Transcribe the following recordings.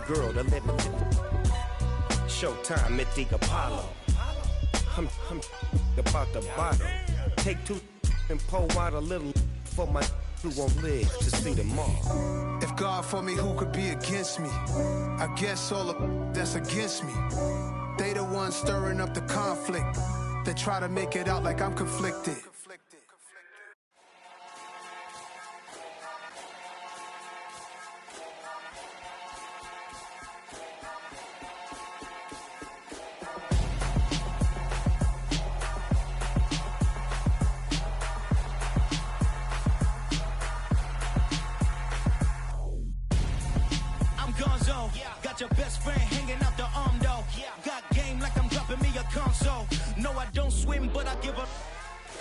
girl to let me Showtime at the Apollo. I'm about the bottle. Take two and pour out a little for my who won't live to see tomorrow. If God for me, who could be against me? I guess all the that's against me. They the ones stirring up the conflict. They try to make it out like I'm conflicted. Got your best friend hanging out the arm though. Got game like I'm dropping me a console. No, I don't swim, but I give a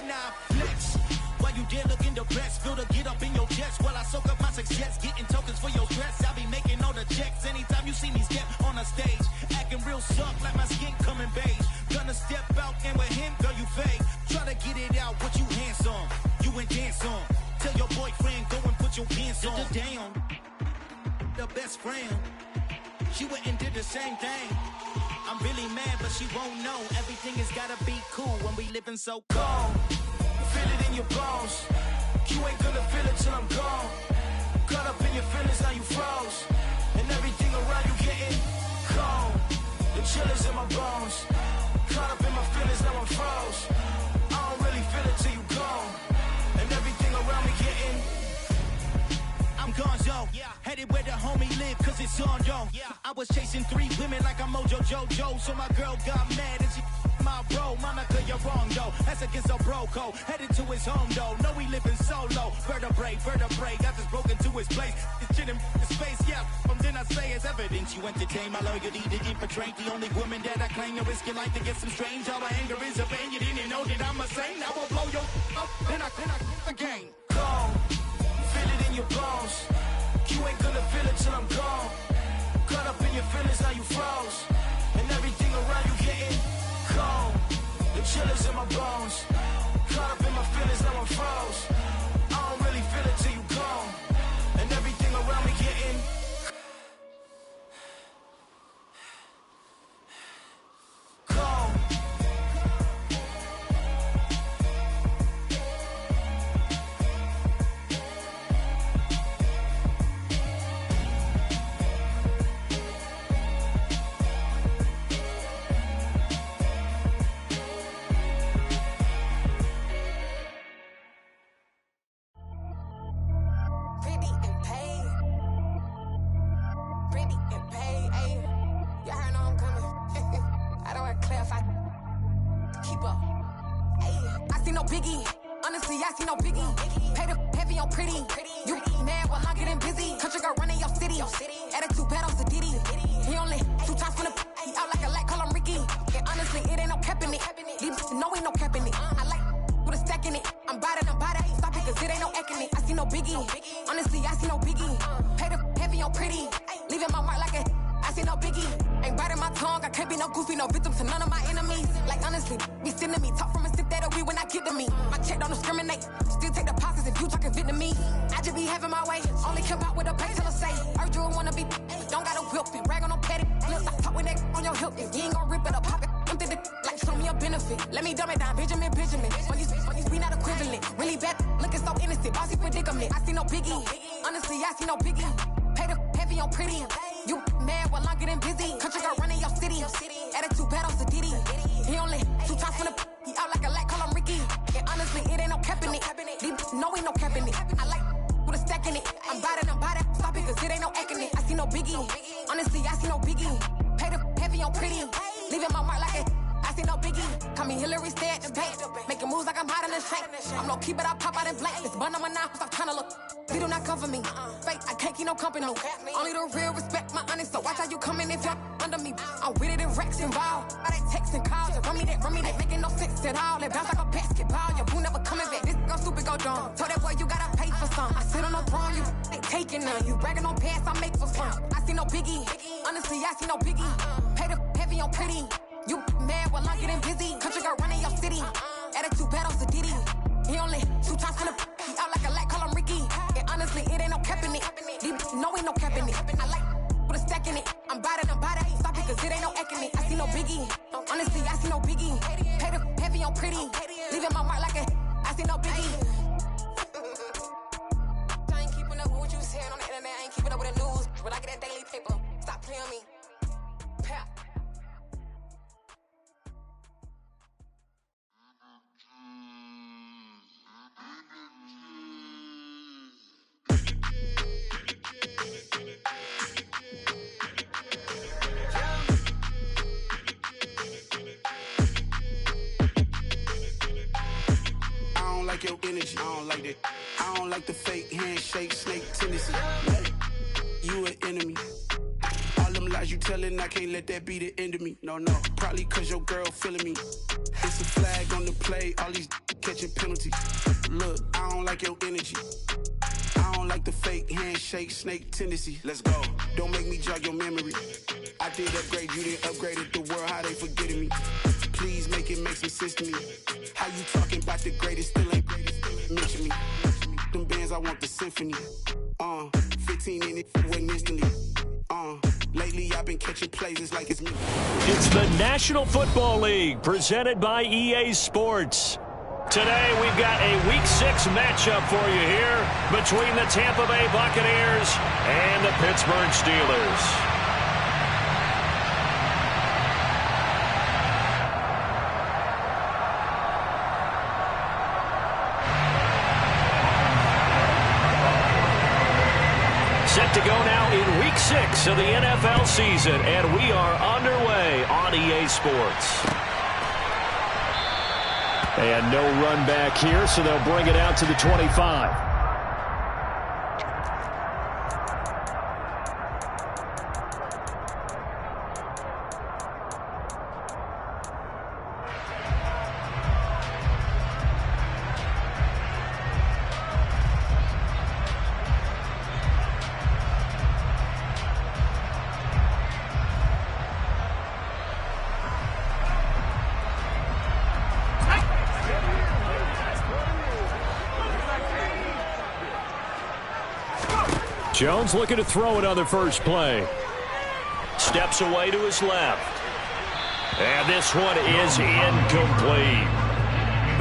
nah flex. While you there looking depressed, feel the get up in your chest while I soak up my success, getting tokens for your stress. I be making all the checks anytime you see me step on a stage, acting real suck like my skin coming beige. Gonna step out and with him, girl, you fake. Try to get it out, what you handsome, you and dance on. Tell your boyfriend go and put your pants on. Down, the best friend. She went and did the same thing. I'm really mad, but she won't know. Everything has gotta be cool when we living so cold. Feel it in your bones. You ain't gonna feel it till I'm gone. Caught up in your feelings, now you froze. And everything around you getting cold. The chill is in my bones. Caught up in my feelings, now I'm froze. I don't really feel it till you gone. And everything around me getting I'm gonzo, headed where the homie live, cause it's on, yo. I was chasing 3 women like I'm Mojo Jojo, so my girl got mad and she my bro. Monica, you're wrong, though. That's against a bro code. Headed to his home, though. No, he living solo. Vertebrae, got this broken to his place. It's shit in his face, yeah. From then I say it's evidence. You entertain my loyalty to infiltrate. The only woman that I claim to risk your life to get some strange. All my anger is a pain. You didn't know that I'm a saint. I will blow your up, then I again. Go. Feel it in your bones. You ain't gonna feel it till I'm gone. Caught up in your feelings, now you froze. And everything around you getting cold. The chill is in my bones. Caught up in my feelings, now I'm froze. I don't really feel it till you gone. And everything around me getting cold. Only the real respect my honest, so watch how you coming if you're under me. I'm with it in Rex involved. All they texting calls, run me that making no sense at all. They bounce like a basketball, your boo never coming back. This go stupid, go dumb. Told that boy you gotta pay for some. I sit on the throne, you ain't taking none. You bragging on past, I make for fun. I see no biggie, honestly I see no biggie. Pay the heavy on pretty. You mad while I'm getting busy. Country girl running your city. Attitude bad on Diddy. He only 2 times from the he out like a light, call him Ricky. And honestly, it ain't no cap in it. Know ain't no cap in it. I like with a stack wrecking it. I'm bout it, ain't stop it, cause it ain't no ecking it. I see no biggie, honestly, I see no biggie. Pay the heavy on pretty, leaving my mark like a, I see no biggie. I ain't keeping up with what you was hearing on the internet, I ain't keeping up with the news, but I get that daily paper, stop playing me. Pap. Your energy, I don't like that. I don't like the fake handshake, snake tendency. You an enemy. All them lies you telling, I can't let that be the end of me. No, probably cause your girl feeling me. It's a flag on the play, all these catching penalties. Look, I don't like your energy. I don't like the fake handshake, snake tendency. Let's go. Don't make me jog your memory. I did upgrade, you didn't upgrade it. The world, how they forgetting me. Please make it make some sense to me. How you talking about the greatest, still ain't greatest, mention me. Them bands, I want the symphony. 15 in it, went instantly. Lately I've been catching plays, it's like it's me. It's the National Football League, presented by EA Sports. Today we've got a Week 6 matchup for you here between the Tampa Bay Buccaneers and the Pittsburgh Steelers. Set to go now in Week 6 of the NFL season, and we are underway on EA Sports. And no run back here, so they'll bring it out to the 25. Jones looking to throw it on the first play. Steps away to his left. And this one is incomplete.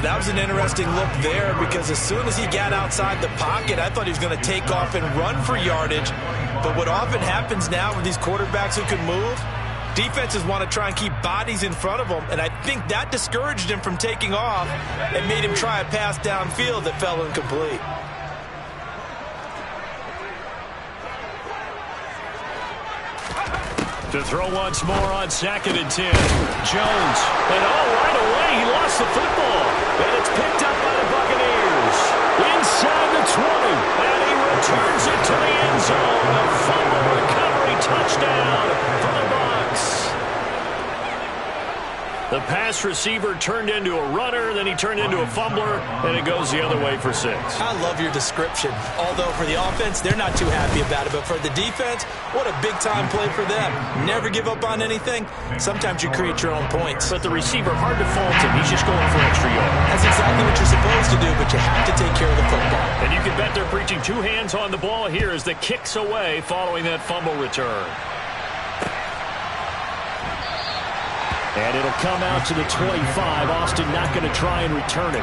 That was an interesting look there because as soon as he got outside the pocket, I thought he was going to take off and run for yardage. But what often happens now with these quarterbacks who can move, defenses want to try and keep bodies in front of them, and I think that discouraged him from taking off and made him try a pass downfield that fell incomplete. To throw once more on 2nd and 10. Jones. And right away he lost the football. And it's picked up by the Buccaneers. Inside the 20. And he returns it to the end zone. A fumble recovery touchdown for the Bucs. The pass receiver turned into a runner, then he turned into a fumbler, and it goes the other way for 6. I love your description. Although for the offense, they're not too happy about it. But for the defense, what a big-time play for them. Never give up on anything. Sometimes you create your own points. But the receiver, hard to fault him. He's just going for extra yards. That's exactly what you're supposed to do, but you have to take care of the football. And you can bet they're preaching 2 hands on the ball here as the kick's away following that fumble return. And it'll come out to the 25. Austin not going to try and return it.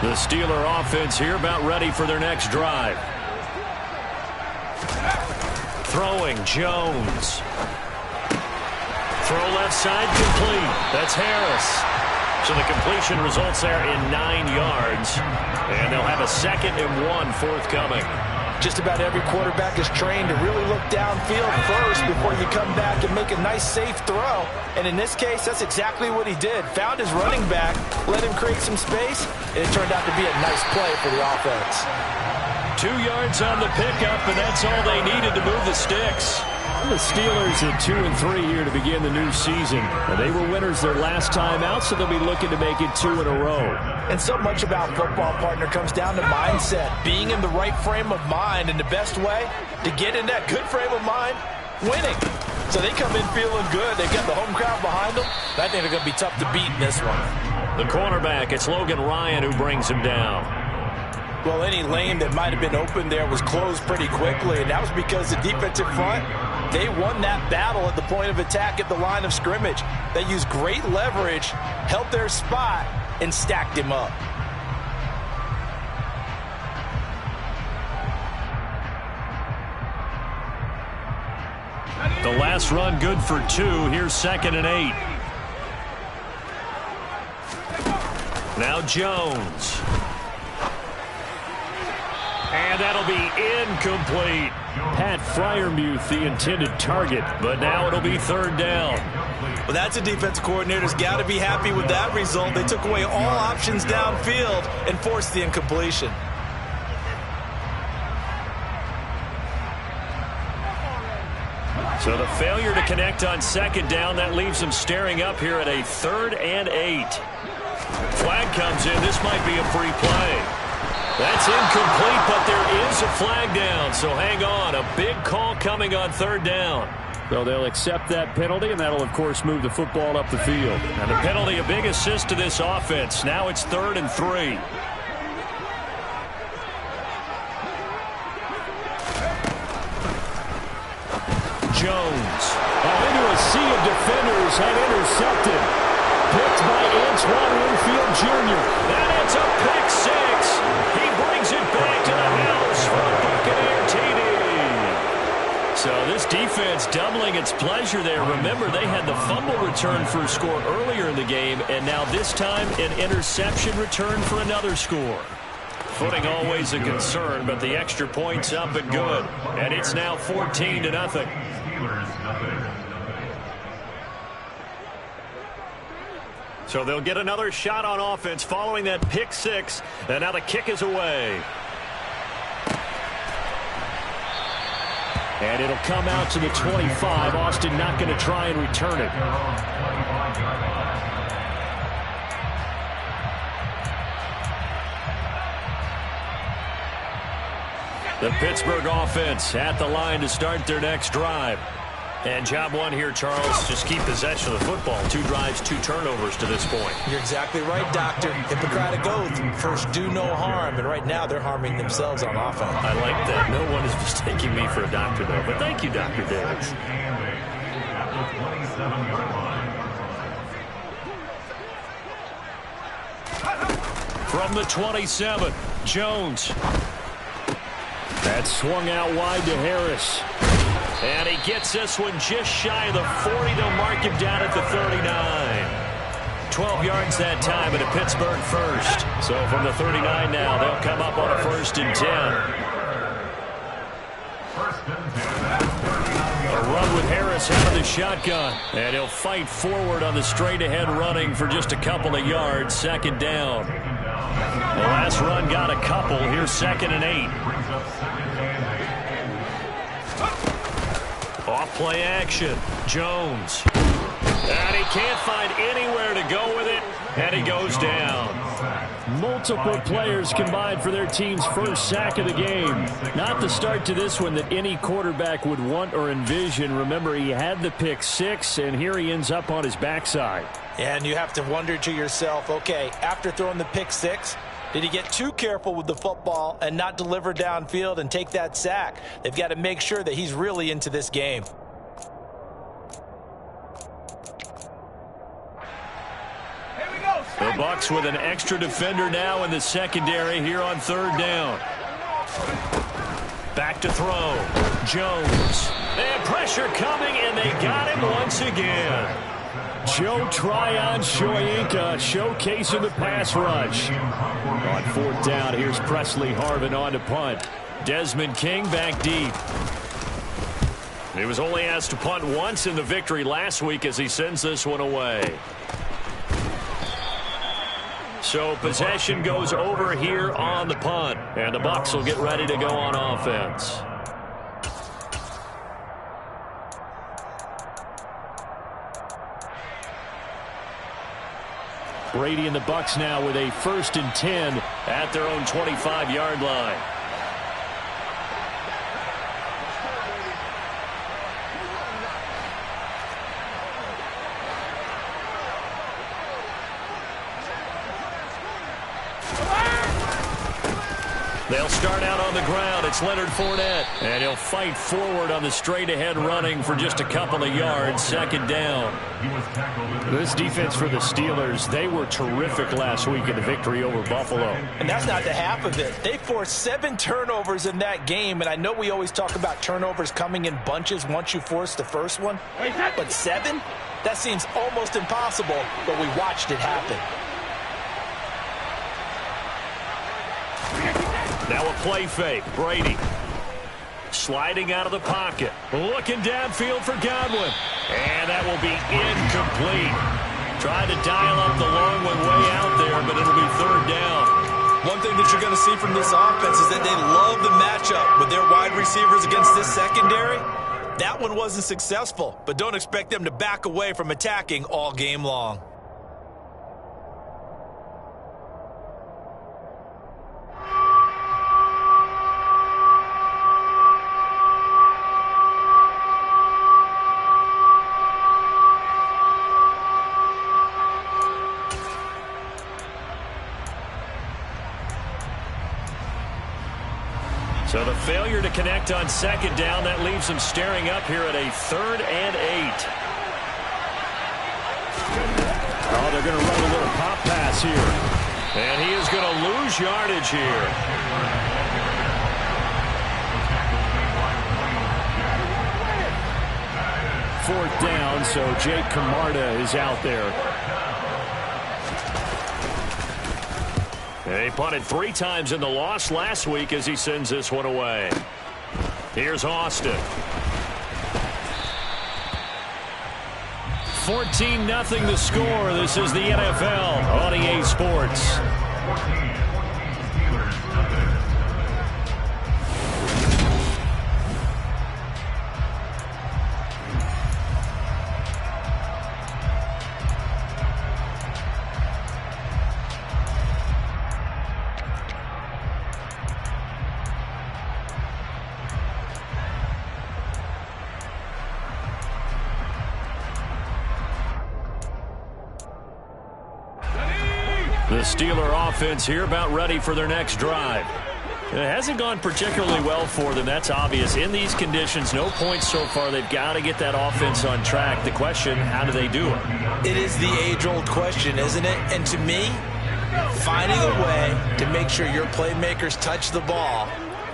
The Steeler offense here about ready for their next drive. Throwing, Jones. Throw left side, complete. That's Harris. So the completion results there in 9 yards. And they'll have a 2nd and 1 forthcoming. Just about every quarterback is trained to really look downfield first before you come back and make a nice, safe throw. And in this case, that's exactly what he did. Found his running back, let him create some space, and it turned out to be a nice play for the offense. 2 yards on the pickup, and that's all they needed to move the sticks. The Steelers at 2-3 here to begin the new season. And they were winners their last time out, so they'll be looking to make it 2 in a row. And so much about football, partner, comes down to mindset. Being in the right frame of mind, and the best way to get in that good frame of mind, winning. So they come in feeling good. They've got the home crowd behind them. I think they're going to be tough to beat in this one. The cornerback, it's Logan Ryan who brings him down. Well, any lane that might have been open there was closed pretty quickly, and that was because the defensive front, they won that battle at the point of attack at the line of scrimmage. They used great leverage, held their spot, and stacked him up. The last run good for 2. Here's 2nd and 8. Now Jones. And that'll be incomplete. Pat Freiermuth, the intended target, but now it'll be 3rd down. Well, that's a defense coordinator's got to be happy with that result. They took away all options downfield and forced the incompletion. So the failure to connect on 2nd down, that leaves them staring up here at a 3rd and 8. Flag comes in. This might be a free play. That's incomplete, but there is a flag down. So hang on. A big call coming on 3rd down. So they'll accept that penalty, and that'll, of course, move the football up the field. And the penalty, a big assist to this offense. Now it's 3rd and 3. Jones. Into a sea of defenders and intercepted. Picked by Antoine Winfield Jr. And it's a pick 6. He brings it back to the house for a Buccaneer TD. So this defense doubling its pleasure there. Remember, they had the fumble return for a score earlier in the game, and now this time an interception return for another score. Footing always a concern, but the extra point's up and good. And it's now 14-0. So they'll get another shot on offense following that pick 6. And now the kick is away. And it'll come out to the 25. Austin not going to try and return it. The Pittsburgh offense at the line to start their next drive. And job one here, Charles, just keep possession of the football. 2 drives, 2 turnovers to this point. You're exactly right, Doctor. Hippocratic oath. First, do no harm. And right now, they're harming themselves on offense. I like that. No one is mistaking me for a doctor, though. But thank you, Dr. Davis. From the 27, Jones. That swung out wide to Harris. And he gets this one just shy of the 40. They'll mark him down at the 39. 12 yards that time and a Pittsburgh first. So from the 39 now, they'll come up on a 1st and 10. A run with Harris out of the shotgun. And he'll fight forward on the straight-ahead running for just a couple of yards. 2nd down. The last run got a couple. Here's 2nd and 8. Off-play action. Jones. And he can't find anywhere to go with it. And he goes down. Multiple players combined for their team's first sack of the game. Not the start to this one that any quarterback would want or envision. Remember, he had the pick 6, and here he ends up on his backside. And you have to wonder to yourself, okay, after throwing the pick 6, did he get too careful with the football and not deliver downfield and take that sack? They've got to make sure that he's really into this game. The Bucs with an extra defender now in the secondary here on 3rd down. Back to throw. Jones. And pressure coming, and they got him once again. Joe Tryon-Shoyinka showcasing the pass rush. On 4th down, here's Presley Harvin on to punt. Desmond King back deep. He was only asked to punt once in the victory last week as he sends this one away. So possession goes over here on the punt. And the Bucs will get ready to go on offense. Brady and the Bucs now with a 1st and 10 at their own 25-yard line. They'll start out on the ground. It's Leonard Fournette. And he'll fight forward on the straight-ahead running for just a couple of yards. Second down. This defense for the Steelers, they were terrific last week in the victory over Buffalo. And that's not the half of it. They forced 7 turnovers in that game. And I know we always talk about turnovers coming in bunches once you force the first one. But 7? That seems almost impossible. But we watched it happen. Now a play fake. Brady sliding out of the pocket. Looking downfield for Godwin. And that will be incomplete. Tried to dial up the long one way out there, but it'll be third down. One thing that you're going to see from this offense is that they love the matchup with their wide receivers against this secondary. That one wasn't successful, but don't expect them to back away from attacking all game long. So the failure to connect on second down, that leaves them staring up here at a 3rd and 8. Oh, they're going to run a little pop pass here. And he is going to lose yardage here. Fourth down, so Jake Camarda is out there. He punted 3 times in the loss last week as he sends this one away. Here's Austin. 14-0 the score. This is the NFL on EA Sports. The Steeler offense here about ready for their next drive. It hasn't gone particularly well for them. That's obvious. In these conditions, no points so far. They've got to get that offense on track. The question, how do they do it? It is the age-old question, isn't it? And to me, finding a way to make sure your playmakers touch the ball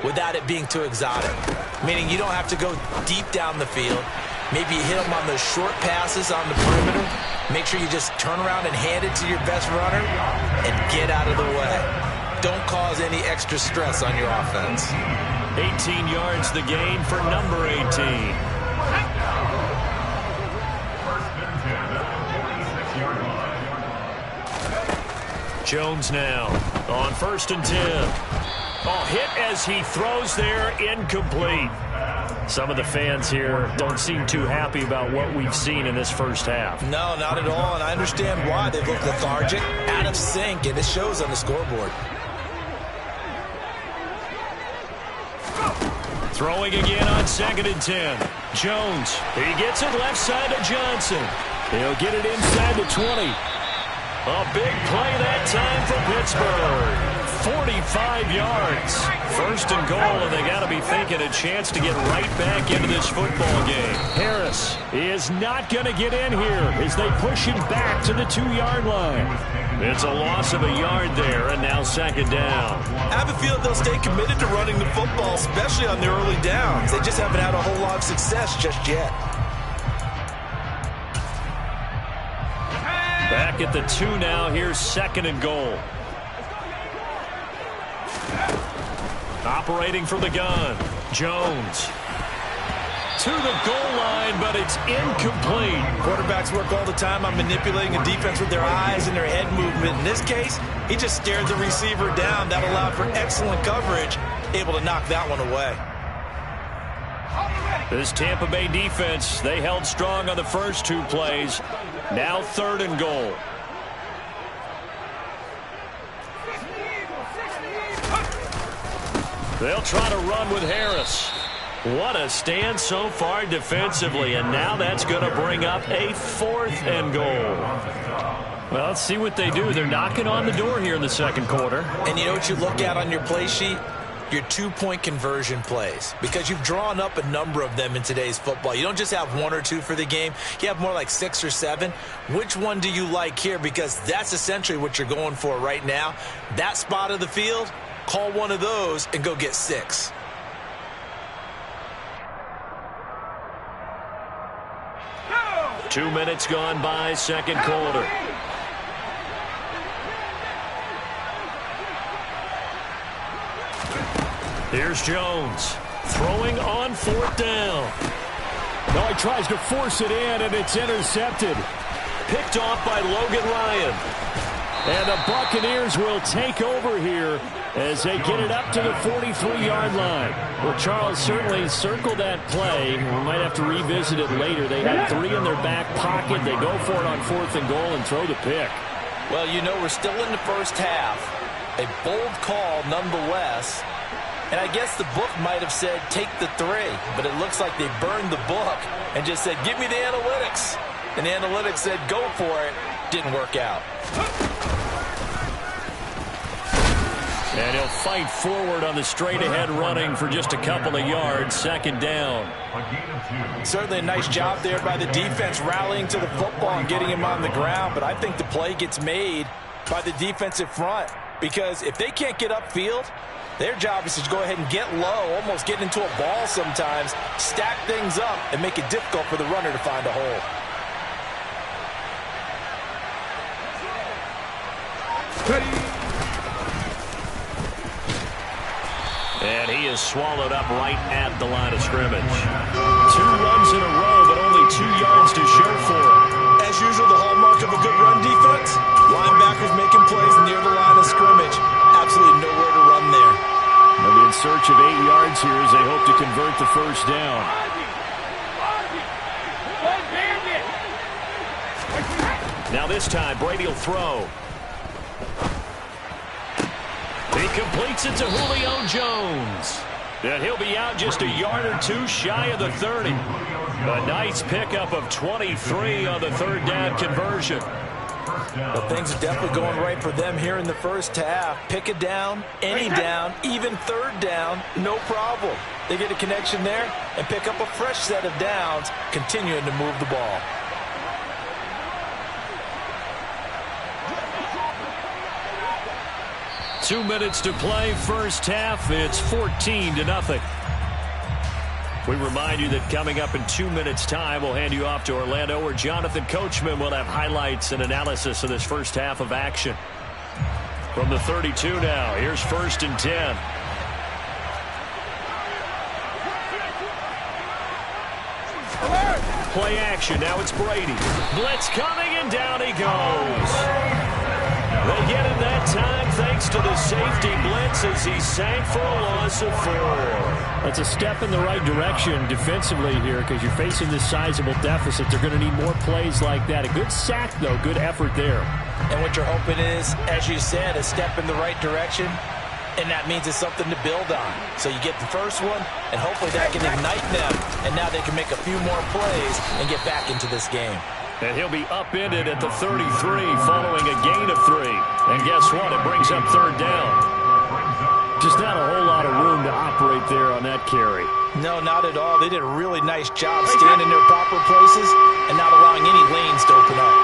without it being too exotic. Meaning you don't have to go deep down the field. Maybe you hit them on those short passes on the perimeter. Make sure you just turn around and hand it to your best runner and get out of the way. Don't cause any extra stress on your offense. 18 yards the gain for number 18. Jones now on 1st and 10. Oh, hit as he throws there, incomplete. Some of the fans here don't seem too happy about what we've seen in this first half. No, not at all, and I understand why. They've looked lethargic, out of sync, and it shows on the scoreboard. Throwing again on 2nd and 10. Jones, he gets it left side to Johnson. He'll get it inside the 20. A big play that time for Pittsburgh. 45 yards. 1st and goal, and they got to be thinking a chance to get right back into this football game. Harris is not going to get in here as they push him back to the 2-yard line. It's a loss of a yard there, and now 2nd down. I have a feeling they'll stay committed to running the football, especially on their early downs. They just haven't had a whole lot of success just yet. Back at the 2 now. Here's 2nd and goal. Operating from the gun, Jones. To the goal line, but it's incomplete. Quarterbacks work all the time on manipulating a defense with their eyes and their head movement. In this case, he just stared the receiver down. That allowed for excellent coverage, able to knock that one away. This Tampa Bay defense, they held strong on the first 2 plays. Now 3rd and goal. They'll try to run with Harris. What a stand so far defensively, and now that's going to bring up a 4th and goal. Well, let's see what they do. They're knocking on the door here in the 2nd quarter. And you know what you look at on your play sheet? your two-point conversion plays, because you've drawn up a number of them in today's football. You don't just have one or two for the game. You have more like 6 or 7. Which one do you like here? Because that's essentially what you're going for right now. That spot of the field, call one of those and go get 6. No! 2 minutes gone by, second quarter. Here's Jones, throwing on 4th down. Now he tries to force it in, and it's intercepted. Picked off by Logan Ryan. And the Buccaneers will take over here as they get it up to the 43-yard line. Well, Charles certainly circled that play. We might have to revisit it later. They had 3 in their back pocket. They go for it on 4th and goal and throw the pick. Well, you know, we're still in the first half. A bold call nonetheless. And I guess the book might have said, take the 3. But it looks like they burned the book and just said, give me the analytics. And the analytics said, go for it. Didn't work out. And he'll fight forward on the straight-ahead running for just a couple of yards. 2nd down. Certainly a nice job there by the defense rallying to the football and getting him on the ground. But I think the play gets made by the defensive front. Because if they can't get upfield, their job is to go ahead and get low, almost get into a ball sometimes, stack things up, and make it difficult for the runner to find a hole. And he is swallowed up right at the line of scrimmage. 2 runs in a row, but only 2 yards to show for it. As usual, the hallmark of a good run defense, linebackers making plays near the line of scrimmage. Absolutely nowhere to run there. They'll be in search of 8 yards here as they hope to convert the first down. Now this time, Brady will throw. He completes it to Julio Jones. And he'll be out just a yard or 2 shy of the 30. A nice pickup of 23 on the 3rd down conversion. Well, things are definitely going right for them here in the first half. Pick a down, any down, even 3rd down, no problem. They get a connection there and pick up a fresh set of downs, continuing to move the ball. Two minutes to play, first half. It's 14-0. We remind you that coming up in 2 minutes' time, we'll hand you off to Orlando, where Jonathan Coachman will have highlights and analysis of this first half of action. From the 32 now, here's 1st and 10. Play action, now it's Brady. Blitz coming, and down he goes. They get him that time thanks to the safety blitz as he sank for a loss of 4. That's a step in the right direction defensively here because you're facing this sizable deficit. They're going to need more plays like that. A good sack, though. Good effort there. And what you're hoping is, as you said, a step in the right direction, and that means it's something to build on. So you get the first one, and hopefully that can ignite them, and now they can make a few more plays and get back into this game. And he'll be upended at the 33 following a gain of 3. And guess what? It brings up 3rd down. Just not a whole lot of room to operate there on that carry. No, not at all. They did a really nice job staying in their proper places and not allowing any lanes to open up.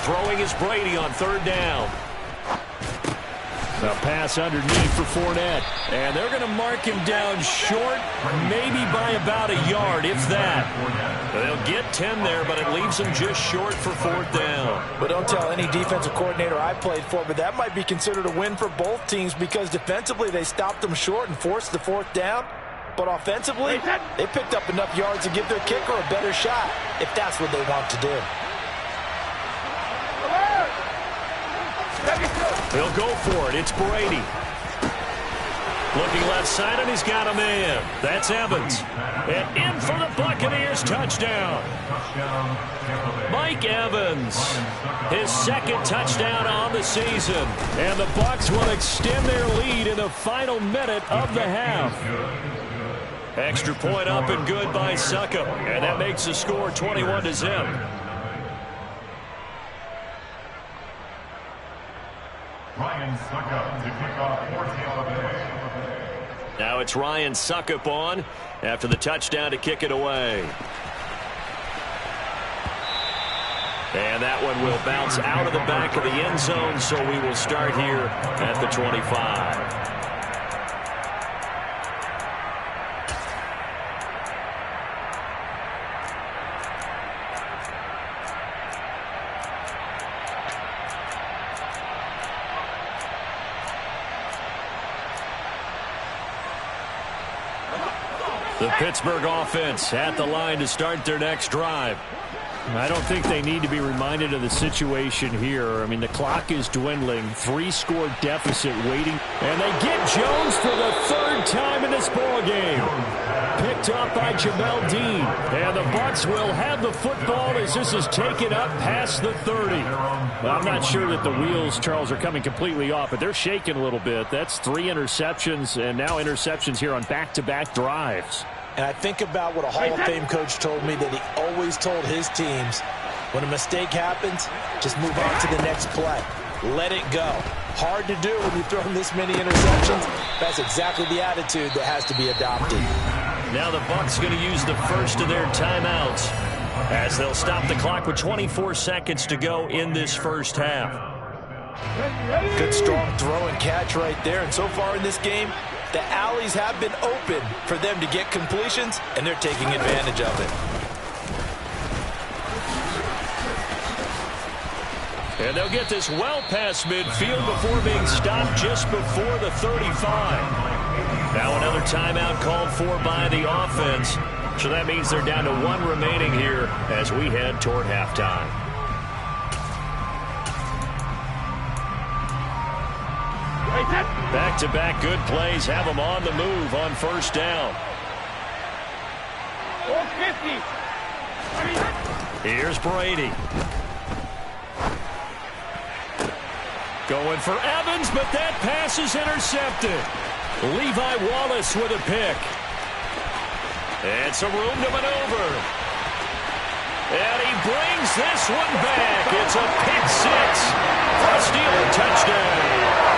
Throwing is Brady on 3rd down. A pass underneath for Fournette. And they're going to mark him down short, maybe by about a yard, if that. They'll get 10 there, but it leaves them just short for 4th down. But don't tell any defensive coordinator I played for, but that might be considered a win for both teams because defensively they stopped them short and forced the 4th down. But offensively, they picked up enough yards to give their kicker a better shot if that's what they want to do. They'll go for it. It's Brady. Looking left side, and he's got a man. That's Evans. And in for the Buccaneers touchdown. Mike Evans, his 2nd touchdown on the season. And the Bucs will extend their lead in the final minute of the half. Extra point up and good by Succop. And that makes the score 21-0. Now it's Ryan Suckup on after the touchdown to kick it away. And that one will bounce out of the back of the end zone, so we will start here at the 25. The Pittsburgh offense at the line to start their next drive. I don't think they need to be reminded of the situation here. I mean, the clock is dwindling. 3-score deficit waiting. And they get Jones for the third time in this ballgame. Picked up by Jamel Dean. And the Bucs will have the football as this is taken up past the 30. Well, I'm not sure that the wheels, Charles, are coming completely off, but they're shaking a little bit. That's 3 interceptions and now interceptions here on back-to-back drives. And I think about what a Hall of Fame coach told me that he always told his teams, when a mistake happens, just move on to the next play. Let it go. Hard to do when you throw this many interceptions. That's exactly the attitude that has to be adopted. Now the Bucs going to use the first of their timeouts as they'll stop the clock with 24 seconds to go in this first half. Good strong throw and catch right there. And so far in this game, the alleys have been open for them to get completions, and they're taking advantage of it. And they'll get this well past midfield before being stopped just before the 35. Now another timeout called for by the offense. So that means they're down to 1 remaining here as we head toward halftime. Back-to-back good plays have them on the move on first down. Here's Brady. Going for Evans, but that pass is intercepted. Levi Wallace with a pick. And some room to maneuver. And he brings this one back. It's a pick 6 for a Steeler touchdown.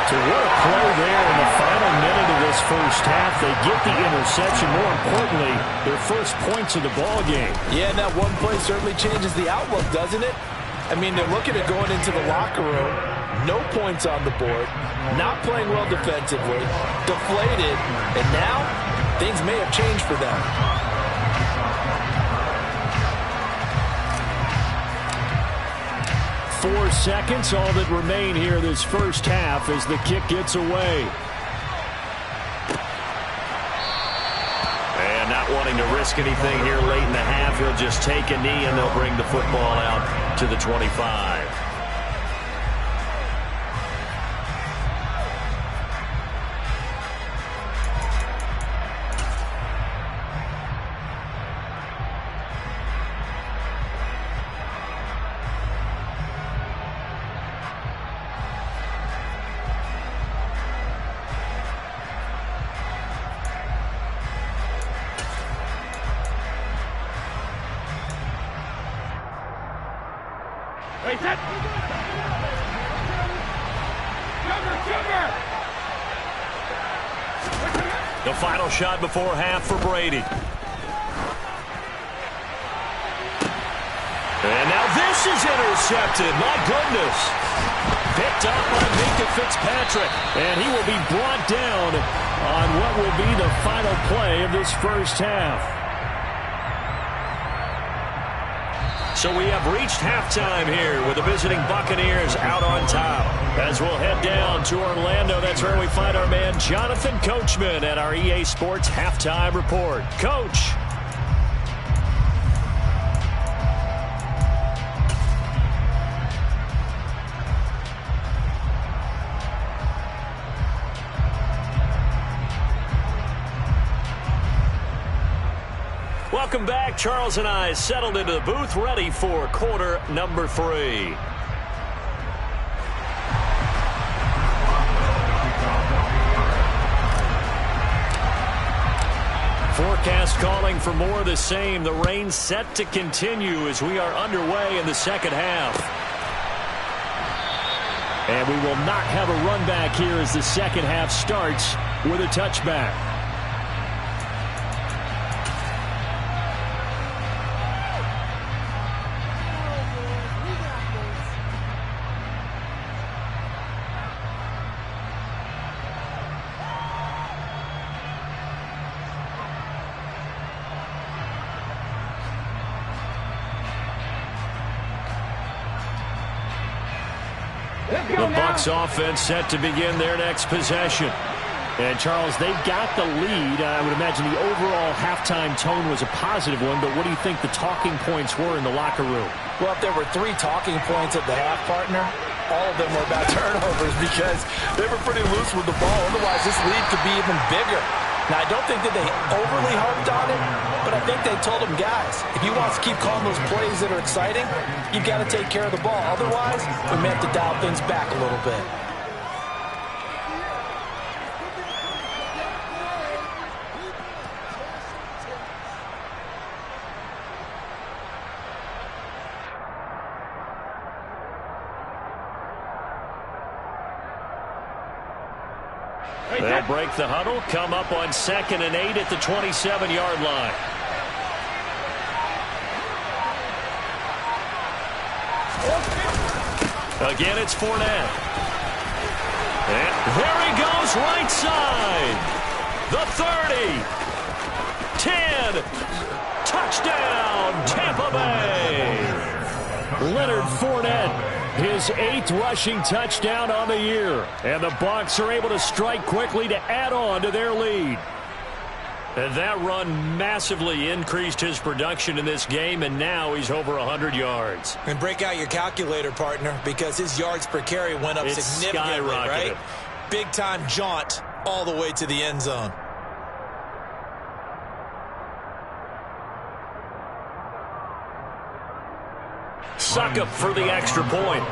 So what a play there in the final minute of this first half. They get the interception. More importantly, their first points of the ball game. Yeah, and that one play certainly changes the outlook, doesn't it? I mean, they're looking at going into the locker room. No points on the board. Not playing well defensively. Deflated. And now, things may have changed for them. 4 seconds, all that remain here this first half as the kick gets away. And not wanting to risk anything here late in the half, he'll just take a knee and they'll bring the football out to the 25. The final shot before half for Brady. And now this is intercepted. My goodness. Picked up by Minkah Fitzpatrick. And he will be brought down on what will be the final play of this first half. So we have reached halftime here with the visiting Buccaneers out on top. As we'll head down to Orlando, that's where we find our man Jonathan Coachman at our EA Sports Halftime Report. Coach. Welcome back. Charles and I settled into the booth, ready for quarter number 3. Forecast calling for more of the same. The rain set to continue as we are underway in the second half. And we will not have a run back here as the second half starts with a touchback. The Bucs offense set to begin their next possession. And, Charles, they've got the lead. I would imagine the overall halftime tone was a positive one, but what do you think the talking points were in the locker room? Well, if there were 3 talking points at the half, partner, all of them were about turnovers because they were pretty loose with the ball. Otherwise, this lead could be even bigger. Now, I don't think that they overly harped on it, but I think they told them, guys, if you want to keep calling those plays that are exciting, you've got to take care of the ball. Otherwise, we may have to dial things back a little bit. They'll break the huddle, come up on 2nd and 8 at the 27-yard line. Again, it's Fournette. And there he goes, right side. The 30. 10. Touchdown, Tampa Bay. Leonard Fournette. His 8th rushing touchdown on the year. And the Bucs are able to strike quickly to add on to their lead. And that run massively increased his production in this game, and now he's over 100 yards. And break out your calculator, partner, because his yards per carry went up significantly, right? Big-time jaunt all the way to the end zone. Succop for the extra point.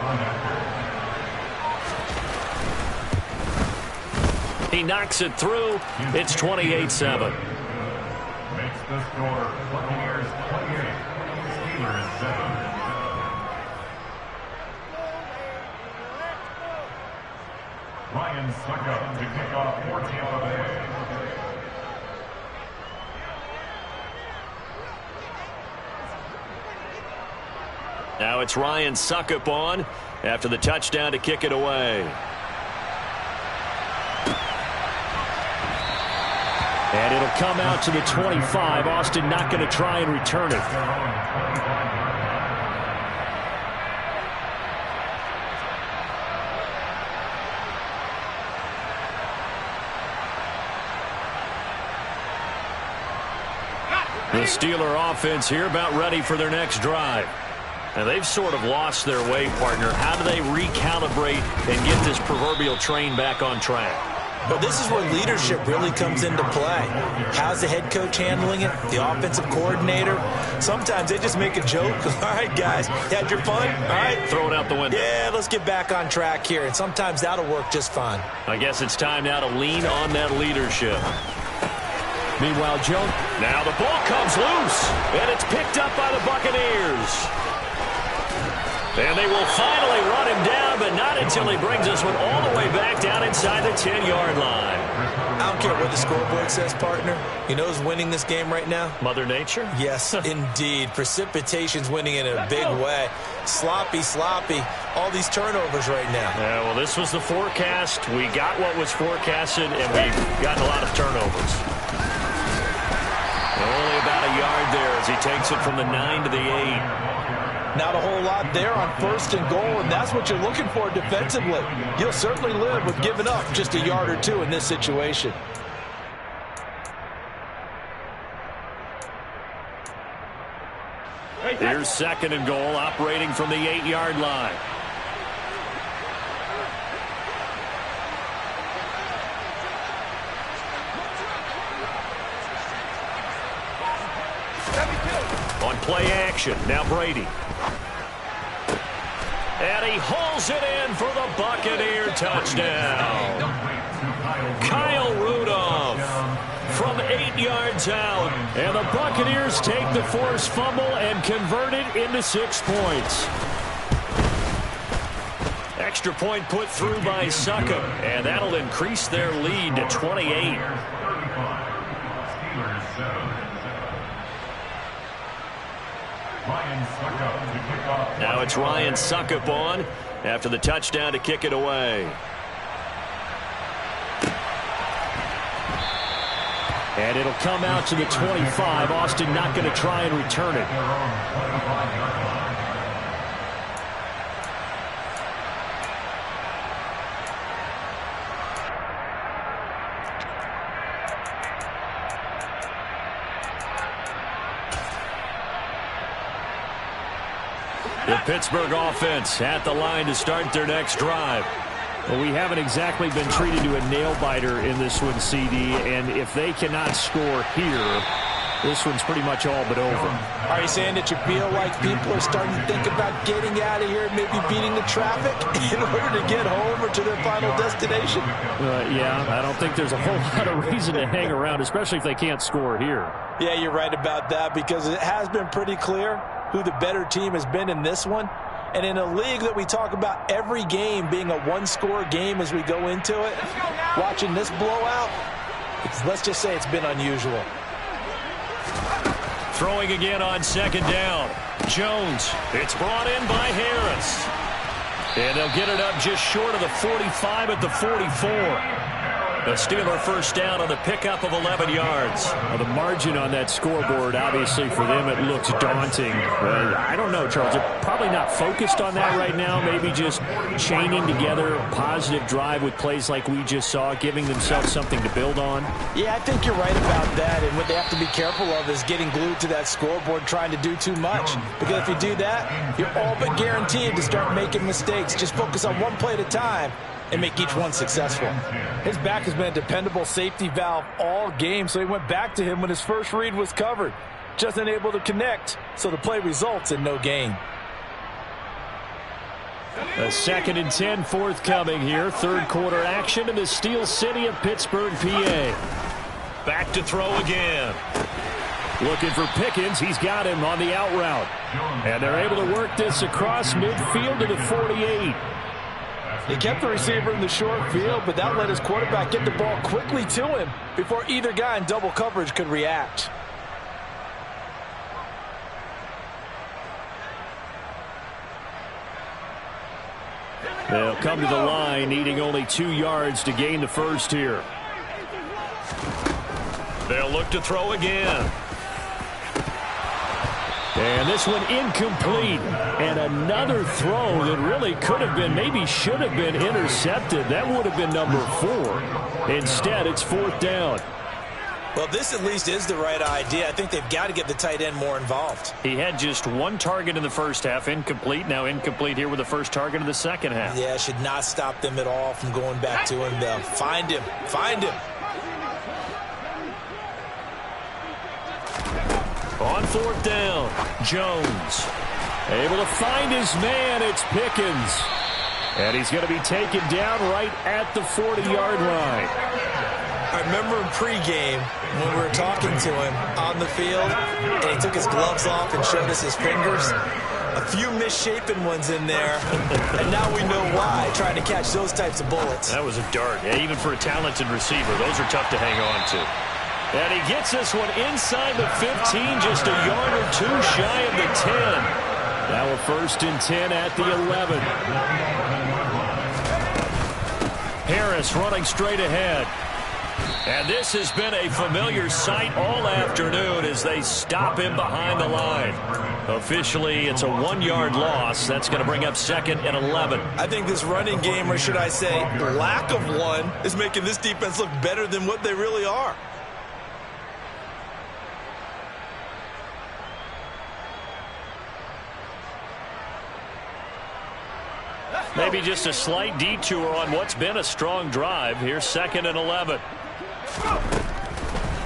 He knocks it through. It's 28-7. Makes the score Buccaneers 28, Steelers 7. Ryan Succop to kick off for Tampa Bay. Now it's Ryan Succop on after the touchdown to kick it away. And it'll come out to the 25. Austin not going to try and return it. The Steeler offense here about ready for their next drive. Now, they've sort of lost their way, partner. How do they recalibrate and get this proverbial train back on track? But this is where leadership really comes into play. How's the head coach handling it? The offensive coordinator? Sometimes they just make a joke. All right, guys, you had your fun? All right. Throw it out the window. Yeah, let's get back on track here. And sometimes that'll work just fine. I guess it's time now to lean on that leadership. Meanwhile, Joe. Now the ball comes loose, and it's picked up by the Buccaneers. And they will finally run him down, but not until he brings this one all the way back down inside the 10-yard line. I don't care what the scoreboard says, partner. You know who's winning this game right now? Mother Nature? Yes, indeed. Precipitation's winning in a big way. Sloppy, all these turnovers right now. Yeah, well, this was the forecast. We got what was forecasted, and we've gotten a lot of turnovers. Only about a yard there as he takes it from the 9 to the 8. Not a whole lot there on 1st and goal, and that's what you're looking for defensively. You'll certainly live with giving up just a yard or two in this situation. Here's 2nd and goal, operating from the 8-yard line. On play action, now Brady. And he hauls it in for the Buccaneer touchdown. Kyle Rudolph from 8 yards out. And the Buccaneers take the forced fumble and convert it into 6 points. extra point put through by Succop, and that'll increase their lead to 28. Now it's Ryan Succop on after the touchdown to kick it away. And it'll come out to the 25. Austin not going to try and return it. The Pittsburgh offense at the line to start their next drive. Well, we haven't exactly been treated to a nail-biter in this one, CD, and if they cannot score here, this one's pretty much all but over. Are you saying that you feel like people are starting to think about getting out of here, maybe beating the traffic in order to get home or to their final destination? Yeah, I don't think there's a whole lot of reason to hang around, especially if they can't score here. Yeah, you're right about that, because it has been pretty clear who the better team has been in this one. And in a league that we talk about every game being a one-score game as we go into it, watching this blowout, let's just say it's been unusual. Throwing again on second down. Jones. It's brought in by Harris. And they'll get it up just short of the 45 at the 44. The Steeler first down on the pickup of 11 yards. Well, the margin on that scoreboard, obviously for them, it looks daunting. I don't know, Charles. They're probably not focused on that right now. Maybe just chaining together a positive drive with plays like we just saw, giving themselves something to build on. Yeah, I think you're right about that. And what they have to be careful of is getting glued to that scoreboard trying to do too much. Because if you do that, you're all but guaranteed to start making mistakes. Just focus on one play at a time and make each one successful. His back has been a dependable safety valve all game, so he went back to him when his first read was covered. Just unable to connect, so the play results in no gain. A 2nd and 10 forthcoming here. Third quarter action in the Steel City of Pittsburgh, PA. Back to throw again. Looking for Pickens. He's got him on the out route. And they're able to work this across midfield to the 48. He kept the receiver in the short field, but that let his quarterback get the ball quickly to him before either guy in double coverage could react. They'll come to the line, needing only 2 yards to gain the first here. They'll look to throw again. And this one incomplete. And another throw that really could have been, maybe should have been intercepted. That would have been number 4. Instead, it's 4th down. Well, this at least is the right idea. I think they've got to get the tight end more involved. He had just 1 target in the first half, incomplete. Now incomplete here with the first target of the second half. Yeah, should not stop them at all from going back to him, though. Find him. Find him. On 4th down, Jones able to find his man. It's Pickens. And he's going to be taken down right at the 40-yard line. I remember in pregame when we were talking to him on the field, and he took his gloves off and showed us his fingers. A few misshapen ones in there, and now we know why, trying to catch those types of bullets. That was a dart. Yeah, even for a talented receiver, those are tough to hang on to. And he gets this one inside the 15, just a yard or 2 shy of the 10. Now a 1st and 10 at the 11. Harris running straight ahead. And this has been a familiar sight all afternoon as they stop him behind the line. Officially, it's a 1-yard loss. That's going to bring up 2nd and 11. I think this running game, or should I say lack of one, is making this defense look better than what they really are. Maybe just a slight detour on what's been a strong drive. Here's 2nd and 11.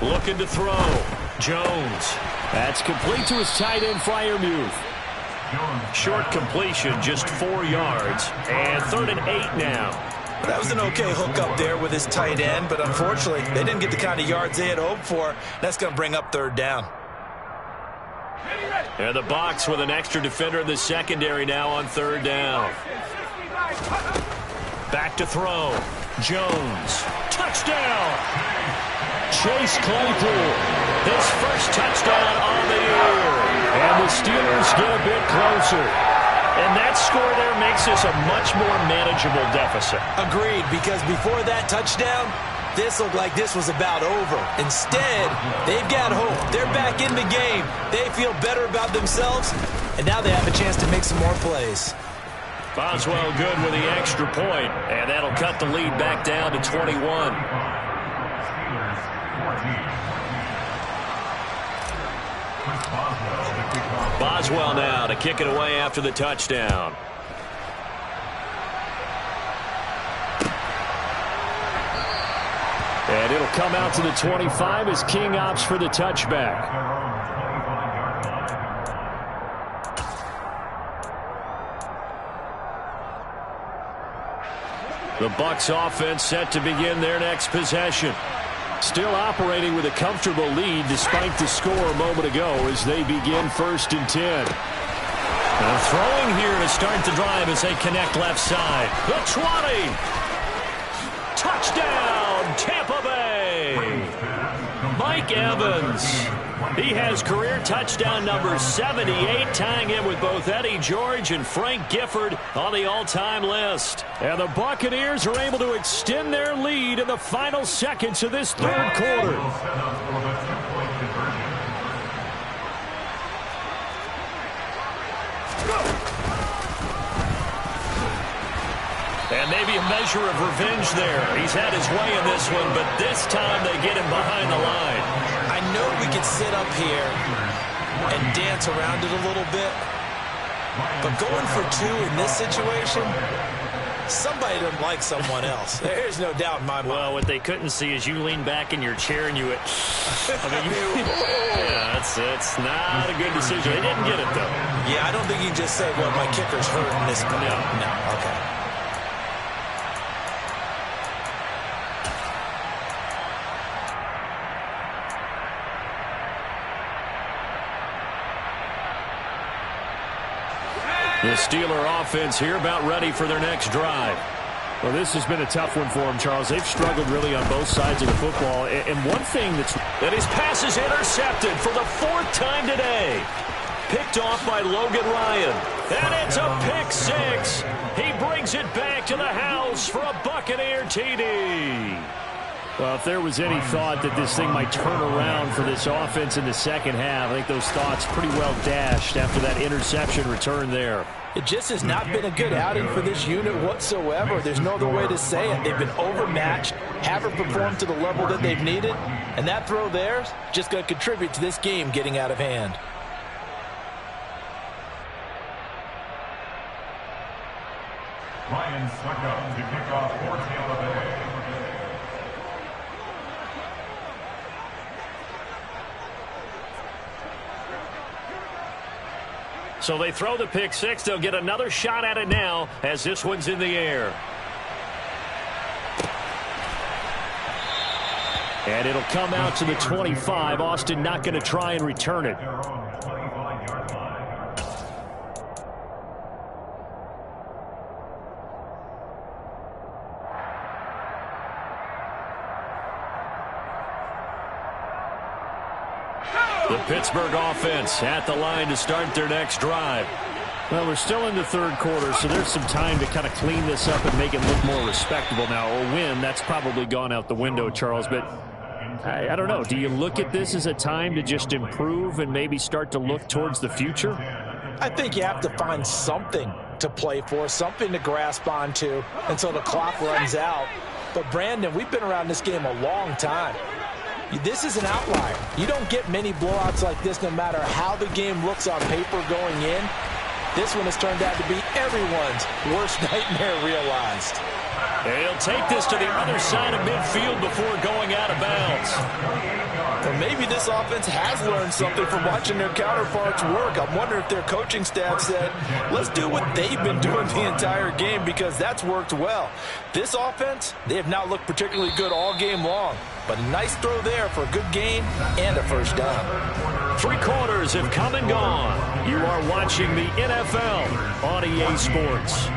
Looking to throw. Jones. That's complete to his tight end, Freiermuth. Short completion, just 4 yards. And 3rd and 8 now. That was an okay hook up there with his tight end, but unfortunately, they didn't get the kind of yards they had hoped for. That's going to bring up 3rd down. And the box with an extra defender in the secondary now on 3rd down. Back to throw. Jones. Touchdown. Chase Claypool. His first touchdown on the year. And the Steelers get a bit closer. And that score there makes this a much more manageable deficit. Agreed, because before that touchdown, this looked like this was about over. Instead, they've got hope. They're back in the game. They feel better about themselves, and now they have a chance to make some more plays. Boswell good with the extra point, and that'll cut the lead back down to 21. Boswell now to kick it away after the touchdown. And it'll come out to the 25 as King opts for the touchback. The Bucs offense set to begin their next possession. Still operating with a comfortable lead despite the score a moment ago as they begin 1st and 10. Now throwing here to start the drive as they connect left side. The 20. Touchdown, Tampa Bay. Mike Evans. He has career touchdown number 78, tying him with both Eddie George and Frank Gifford on the all-time list. And the Buccaneers are able to extend their lead in the final seconds of this third quarter. And maybe a measure of revenge there. He's had his way in this one, but this time they get him behind the line. I know we could sit up here and dance around it a little bit, but going for 2 in this situation, somebody doesn't like someone else. There's no doubt in my mind. Well, what they couldn't see is you lean back in your chair and you went, yeah, it's not a good decision. They didn't get it, though. Yeah, I don't think you can just say, well, my kicker's hurt in this play. No, okay. The Steeler offense here about ready for their next drive. Well, this has been a tough one for them, Charles. They've struggled really on both sides of the football. And one thing that's... And his pass is intercepted for the 4th time today. Picked off by Logan Ryan. And it's a pick 6. He brings it back to the house for a Buccaneer TD. Well, if there was any thought that this thing might turn around for this offense in the second half, I think those thoughts pretty well dashed after that interception return there. It just has not been a good outing for this unit whatsoever. There's no other way to say it. They've been overmatched, haven't performed to the level that they've needed, and that throw there is just going to contribute to this game getting out of hand. Ryan Succop to kick off for Tampa Bay. So they throw the pick 6. They'll get another shot at it now as this one's in the air. And it'll come out to the 25. Austin not going to try and return it. The Pittsburgh offense at the line to start their next drive. Well, we're still in the third quarter, so there's some time to kind of clean this up and make it look more respectable now. A win, that's probably gone out the window, Charles. But I don't know. Do you look at this as a time to just improve and maybe start to look towards the future? I think you have to find something to play for, something to grasp onto until the clock runs out. But, Brandon, we've been around this game a long time. This is an outlier. You don't get many blowouts like this no matter how the game looks on paper going in. This one has turned out to be everyone's worst nightmare realized. They'll take this to the other side of midfield before going out of bounds. Or maybe this offense has learned something from watching their counterparts work. I'm wondering if their coaching staff said, let's do what they've been doing the entire game because that's worked well. This offense, they have not looked particularly good all game long. But a nice throw there for a good gain and a first down. 3 quarters have come and gone. You are watching the NFL on EA Sports.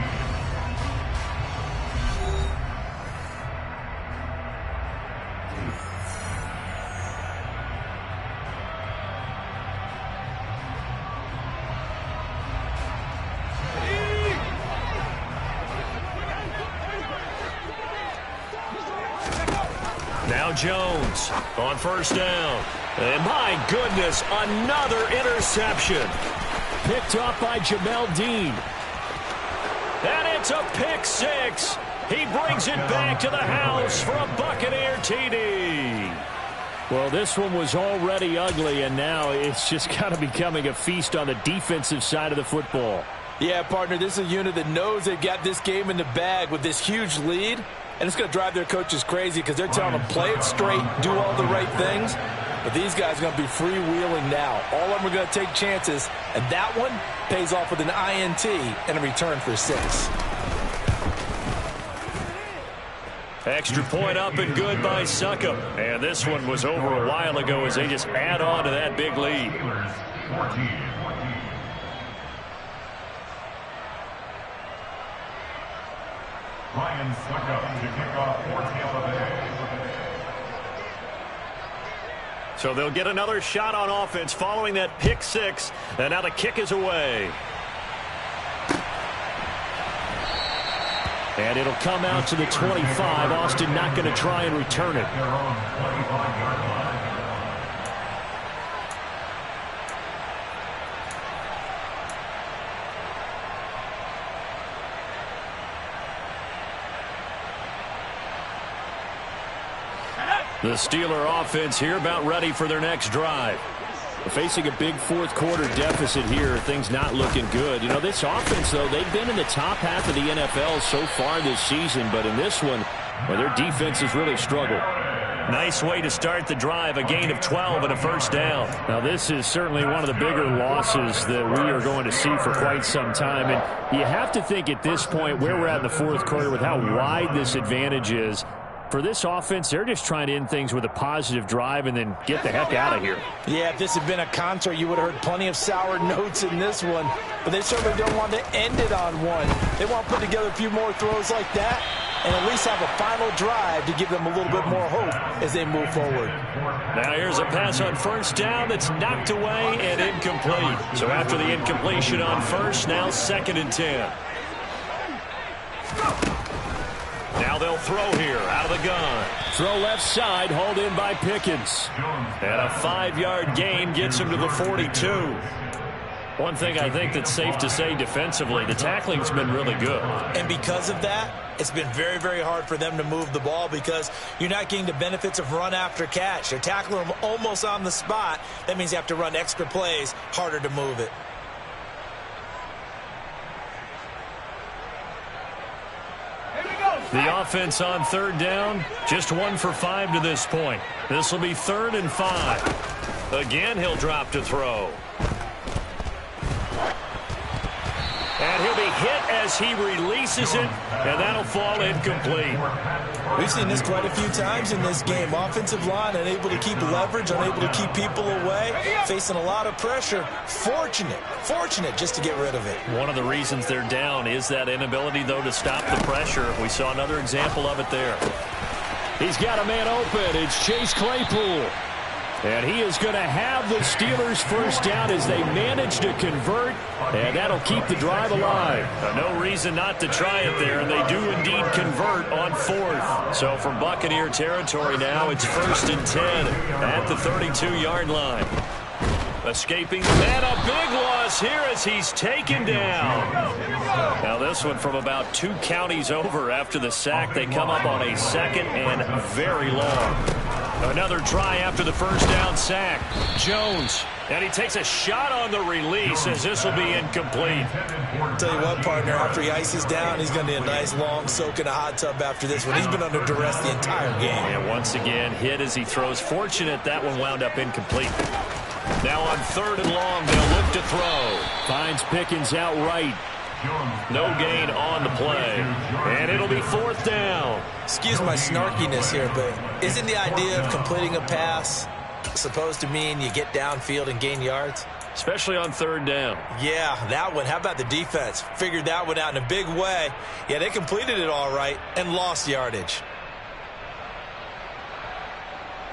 Now Jones on first down. And my goodness, another interception. Picked off by Jamel Dean. And it's a pick six. He brings it back to the house for a Buccaneer TD. Well, this one was already ugly, and now it's just kind of becoming a feast on the defensive side of the football. Yeah, partner, this is a unit that knows they've got this game in the bag with this huge lead, and it's going to drive their coaches crazy because they're telling them play it straight, do all the right things. But these guys are going to be freewheeling now. All of them are going to take chances, and that one pays off with an INT and a return for 6. Extra point up and good by Succop. And this one was over a while ago as they just add on to that big lead. Ryan Succop to kick off for Tampa Bay. So they'll get another shot on offense following that pick six. And now the kick is away. And it'll come out to the 25. Austin not going to try and return it. The Steeler offense here about ready for their next drive. Facing a big fourth quarter deficit here, things not looking good. You know, this offense, though, they've been in the top half of the NFL so far this season, but in this one, well, their defense has really struggled. Nice way to start the drive, a gain of 12 and a first down. Now, this is certainly one of the bigger losses that we are going to see for quite some time, and you have to think at this point where we're at in the fourth quarter with how wide this advantage is. For this offense, they're just trying to end things with a positive drive and then get the heck out of here. Yeah, if this had been a concert, you would have heard plenty of sour notes in this one. But they certainly don't want to end it on one. They want to put together a few more throws like that and at least have a final drive to give them a little bit more hope as they move forward. Now here's a pass on first down that's knocked away and incomplete. So after the incompletion on first, now 2nd and 10. Now they'll throw here out of the gun. Throw left side, hauled in by Pickens. And a 5-yard gain gets him to the 42. One thing I think that's safe to say defensively, the tackling's been really good. And because of that, it's been very, very hard for them to move the ball because you're not getting the benefits of run after catch. You're tackling them almost on the spot. That means you have to run extra plays, harder to move it. The offense on 3rd down, just 1 for 5 to this point. This will be 3rd and 5. Again, he'll drop to throw. And he'll be hit as he releases it, and that'll fall incomplete. We've seen this quite a few times in this game. Offensive line unable to keep leverage, unable to keep people away, facing a lot of pressure. Fortunate just to get rid of it. One of the reasons they're down is that inability, though, to stop the pressure. We saw another example of it there. He's got a man open. It's Chase Claypool. And he is going to have the Steelers first down as they manage to convert, and that'll keep the drive alive. No reason not to try it there, and they do indeed convert on 4th. So from Buccaneer territory now, it's 1st and 10 at the 32-yard line. Escaping, and a big loss here as he's taken down. Now this one from about 2 counties over after the sack. They come up on a 2nd and very long. Another try after the first down sack. Jones, and he takes a shot on the release as this will be incomplete. Tell you what, partner, after he ices down, he's going to need a nice long soak in a hot tub after this one. He's been under duress the entire game. And once again, hit as he throws. Fortunate that one wound up incomplete. Now on 3rd and long, they'll look to throw. Finds Pickens outright. No gain on the play. And it'll be 4th down. Excuse my snarkiness here, but isn't the idea of completing a pass supposed to mean you get downfield and gain yards? Especially on 3rd down. Yeah, that one. How about the defense? Figured that one out in a big way. Yeah, they completed it all right and lost yardage.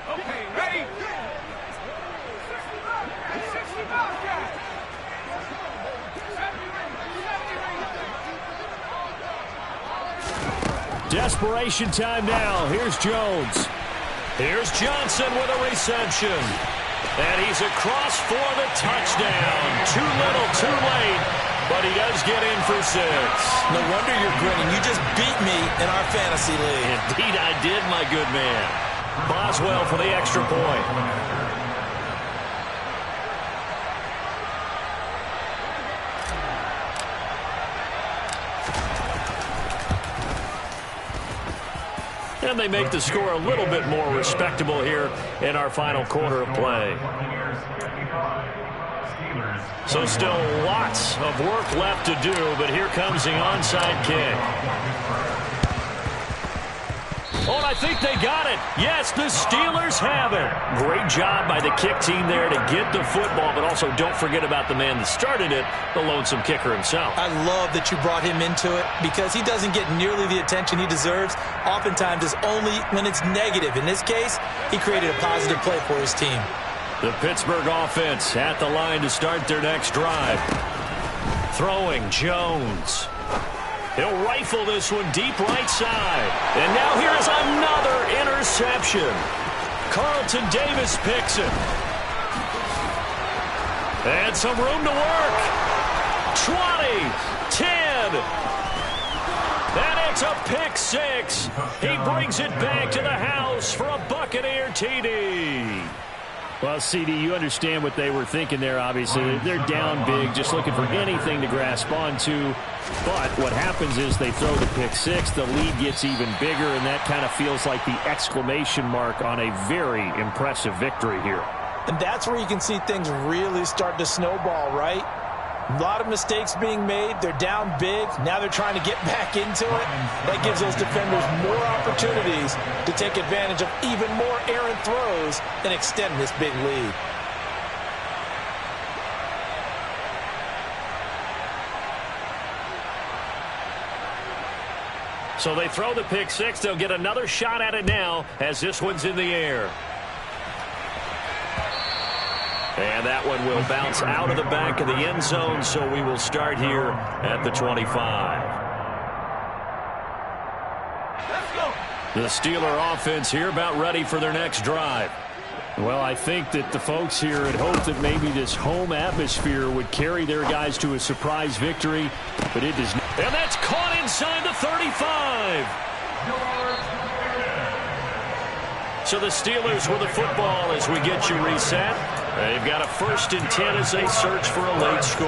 Okay, ready? Desperation time now. Here's Jones. Here's Johnson with a reception. And he's across for the touchdown. Too little, too late, but he does get in for 6. No wonder you're grinning. You just beat me in our fantasy league. Indeed I did, my good man. Boswell for the extra point. And they make the score a little bit more respectable here in our final quarter of play. So still lots of work left to do, but here comes the onside kick. Oh, and I think they got it. Yes, the Steelers have it. Great job by the kick team there to get the football, but also don't forget about the man that started it, the lonesome kicker himself. I love that you brought him into it because he doesn't get nearly the attention he deserves. Oftentimes it's only when it's negative. In this case, he created a positive play for his team. The Pittsburgh offense at the line to start their next drive. Throwing Jones. He'll rifle this one deep right side. And now here is another interception. Carlton Davis picks it. And some room to work. 20, 10. And it's a pick 6. He brings it back to the house for a Buccaneer TD. Well, CD, you understand what they were thinking there, obviously. They're down big, just looking for anything to grasp onto. But what happens is they throw the pick 6, the lead gets even bigger, and that kind of feels like the exclamation mark on a very impressive victory here. And that's where you can see things really start to snowball, right? A lot of mistakes being made. They're down big. Now they're trying to get back into it. That gives those defenders more opportunities to take advantage of even more errant throws and extend this big lead. So they throw the pick 6. They'll get another shot at it now as this one's in the air. And that one will bounce out of the back of the end zone, so we will start here at the 25. The Steeler offense here about ready for their next drive. Well, I think that the folks here had hoped that maybe this home atmosphere would carry their guys to a surprise victory, but it does not. And that's caught inside the 35. So the Steelers with the football as we get you reset. They've got a 1st and 10 as they search for a late score.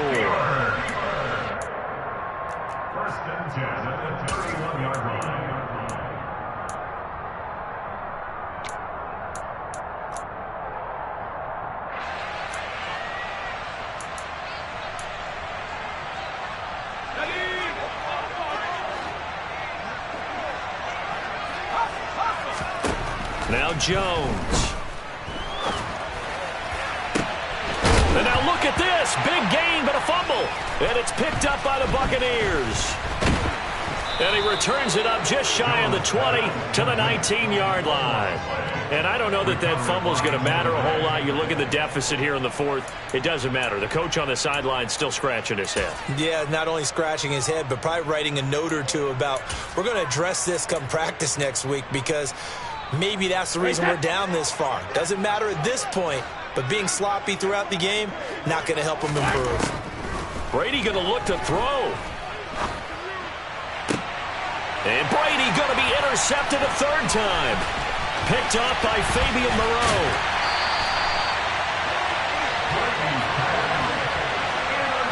1st and 10 at the 31-yard line. Now Jones. And now look at this. Big gain, but a fumble. And it's picked up by the Buccaneers. And he returns it up just shy of the 20 to the 19-yard line. And I don't know that that fumble is going to matter a whole lot. You look at the deficit here in the 4th. It doesn't matter. The coach on the sideline still scratching his head. Yeah, not only scratching his head, but probably writing a note or two about we're going to address this come practice next week because maybe that's the reason we're down this far. Doesn't matter at this point, but being sloppy throughout the game, not going to help him improve. Brady going to look to throw. And Brady going to be intercepted a 3rd time. Picked up by Fabian Moreau.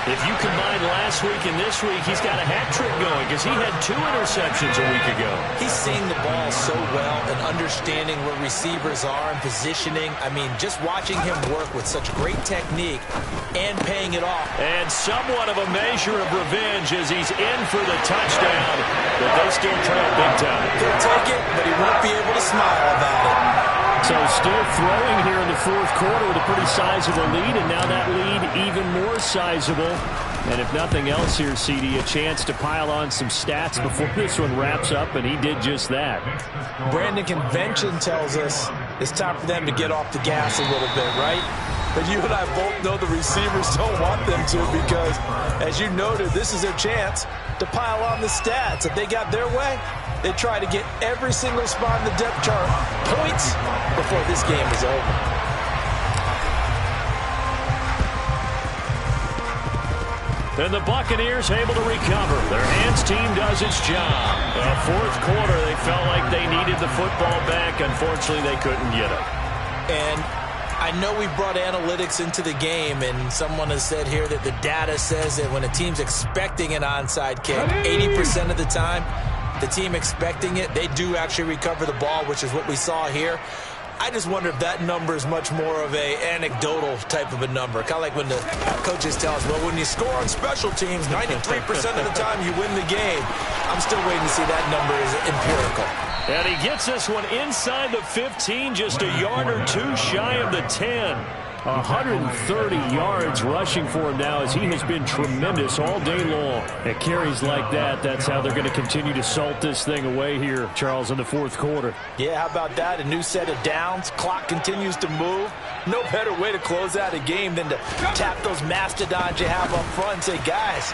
If you combine last week and this week, he's got a hat trick going because he had 2 interceptions a week ago. He's seeing the ball so well and understanding where receivers are and positioning. I mean, just watching him work with such great technique and paying it off. And somewhat of a measure of revenge as he's in for the touchdown, but they still trail big time. He'll take it, but he won't be able to smile about it. So still throwing here in the 4th quarter with a pretty sizable lead, and now that lead even more sizable. And if nothing else here, CD, a chance to pile on some stats before this one wraps up, and he did just that. Brandon, convention tells us it's time for them to get off the gas a little bit, right? But you and I both know the receivers don't want them to because, as you noted, this is their chance to pile on the stats. If they got their way, they try to get every single spot in the depth chart points before this game is over. And the Buccaneers able to recover. Their hands team does its job. Fourth quarter, they felt like they needed the football back. Unfortunately, they couldn't get it. And I know we brought analytics into the game, and someone has said here that the data says that when a team's expecting an onside kick, 80% of the time, the team expecting it, they do actually recover the ball, which is what we saw here. I just wonder if that number is much more of a anecdotal type of a number. Kind of like when the coaches tell us, well, when you score on special teams, 93% of the time you win the game. I'm still waiting to see that number is empirical. And he gets this one inside the 15, just a yard or two shy of the 10. 130 yards rushing for him now as he has been tremendous all day long. At carries like that, that's how they're going to continue to salt this thing away here, Charles, in the fourth quarter. Yeah, how about that? A new set of downs. Clock continues to move. No better way to close out a game than to tap those mastodons you have up front and say, guys,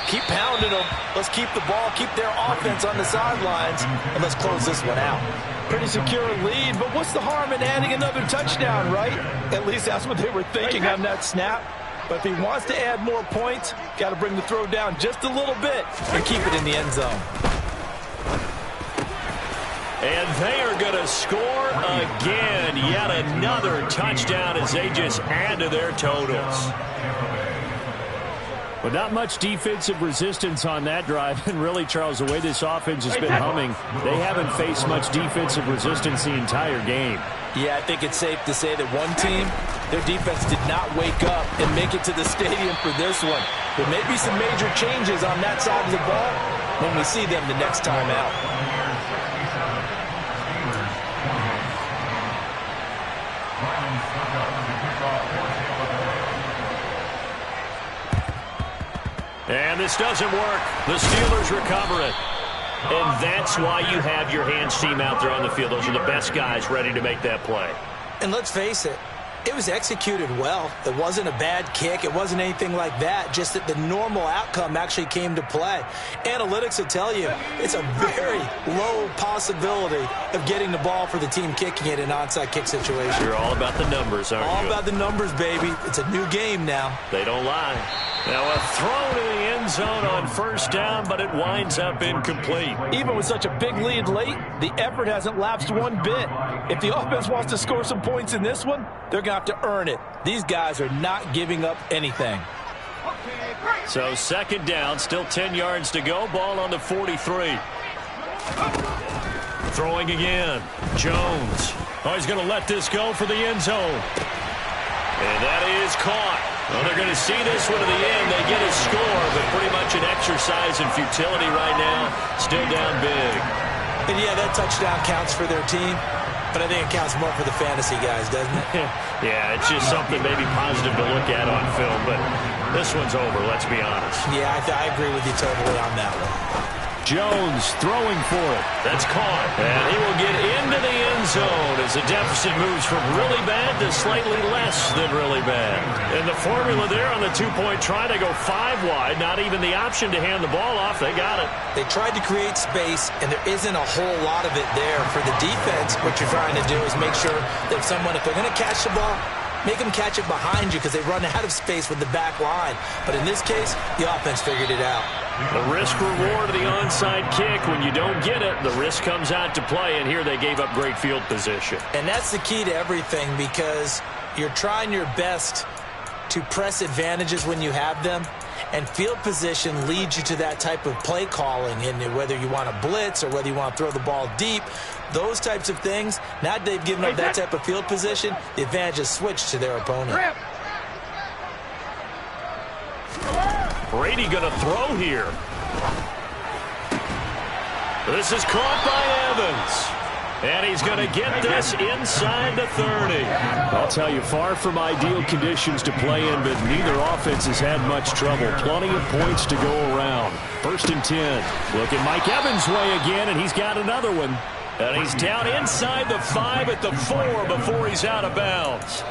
keep pounding them. Let's keep the ball, keep their offense on the sidelines, and let's close this one out. Pretty secure lead, but what's the harm in adding another touchdown, right? At least that's what they were thinking on that snap. But if he wants to add more points, got to bring the throw down just a little bit and keep it in the end zone. And they are going to score again. Yet another touchdown as they just add to their totals. But not much defensive resistance on that drive. And really, Charles, the way this offense has been humming, they haven't faced much defensive resistance the entire game. Yeah, I think it's safe to say that one team, their defense did not wake up and make it to the stadium for this one. There may be some major changes on that side of the ball when we see them the next time out. And this doesn't work. The Steelers recover it. And that's why you have your hands team out there on the field. Those are the best guys ready to make that play. And let's face it, it was executed well. It wasn't a bad kick. It wasn't anything like that. Just that the normal outcome actually came to play. Analytics will tell you it's a very low possibility of getting the ball for the team kicking it in an onside kick situation. You're all about the numbers, aren't you? All about the numbers, baby. It's a new game now. They don't lie. Now a throw to the end zone on first down, but it winds up incomplete. Even with such a big lead late, the effort hasn't lapsed one bit. If the offense wants to score some points in this one, they're going to have to earn it. These guys are not giving up anything. So second down, still 10 yards to go. Ball on the 43. Throwing again. Jones. Oh, he's going to let this go for the end zone. And that is caught. Well, they're going to see this one to the end. They get a score, but pretty much an exercise in futility right now. Still down big. And, yeah, that touchdown counts for their team, but I think it counts more for the fantasy guys, doesn't it? Yeah, it's just something maybe positive to look at on film, but this one's over, let's be honest. Yeah, I agree with you totally on that one. Jones throwing for it. That's caught. And he will get into the end zone as the deficit moves from really bad to slightly less than really bad. And the formula there on the two-point try to go 5 wide, not even the option to hand the ball off. They got it. They tried to create space, and there isn't a whole lot of it there. For the defense, what you're trying to do is make sure that someone, if they're going to catch the ball, make them catch it behind you because they run out of space with the back line. But in this case, the offense figured it out. The risk-reward of the onside kick, when you don't get it, the risk comes out to play, and here they gave up great field position. And that's the key to everything because you're trying your best to press advantages when you have them, and field position leads you to that type of play calling, and whether you want to blitz or whether you want to throw the ball deep, those types of things, now that they've given up that type of field position, the advantage is switched to their opponent. Brady going to throw here. This is caught by Evans. And he's going to get this inside the 30. I'll tell you, far from ideal conditions to play in, but neither offense has had much trouble. Plenty of points to go around. 1st and 10. Look at Mike Evans' way again, and he's got another one. And he's down inside the 5 at the 4 before he's out of bounds.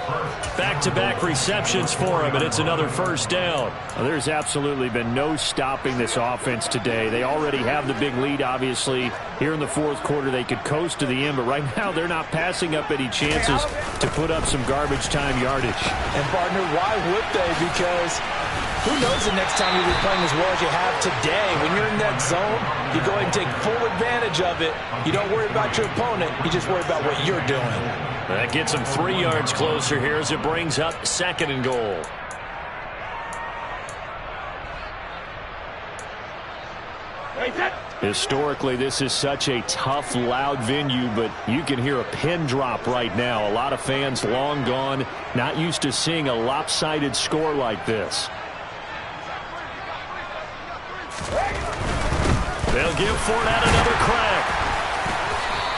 Back-to-back receptions for him, and it's another first down. Well, there's absolutely been no stopping this offense today. They already have the big lead, obviously. Here in the fourth quarter, they could coast to the end, but right now they're not passing up any chances to put up some garbage time yardage. And, partner, why would they? Because who knows the next time you'll be playing as well as you have today. When you're in that zone, you go ahead and take full advantage of it. You don't worry about your opponent. You just worry about what you're doing. That gets him 3 yards closer here as it brings up 2nd and goal. Historically, this is such a tough, loud venue, but you can hear a pin drop right now. A lot of fans long gone, not used to seeing a lopsided score like this. They'll give Fournette another crack.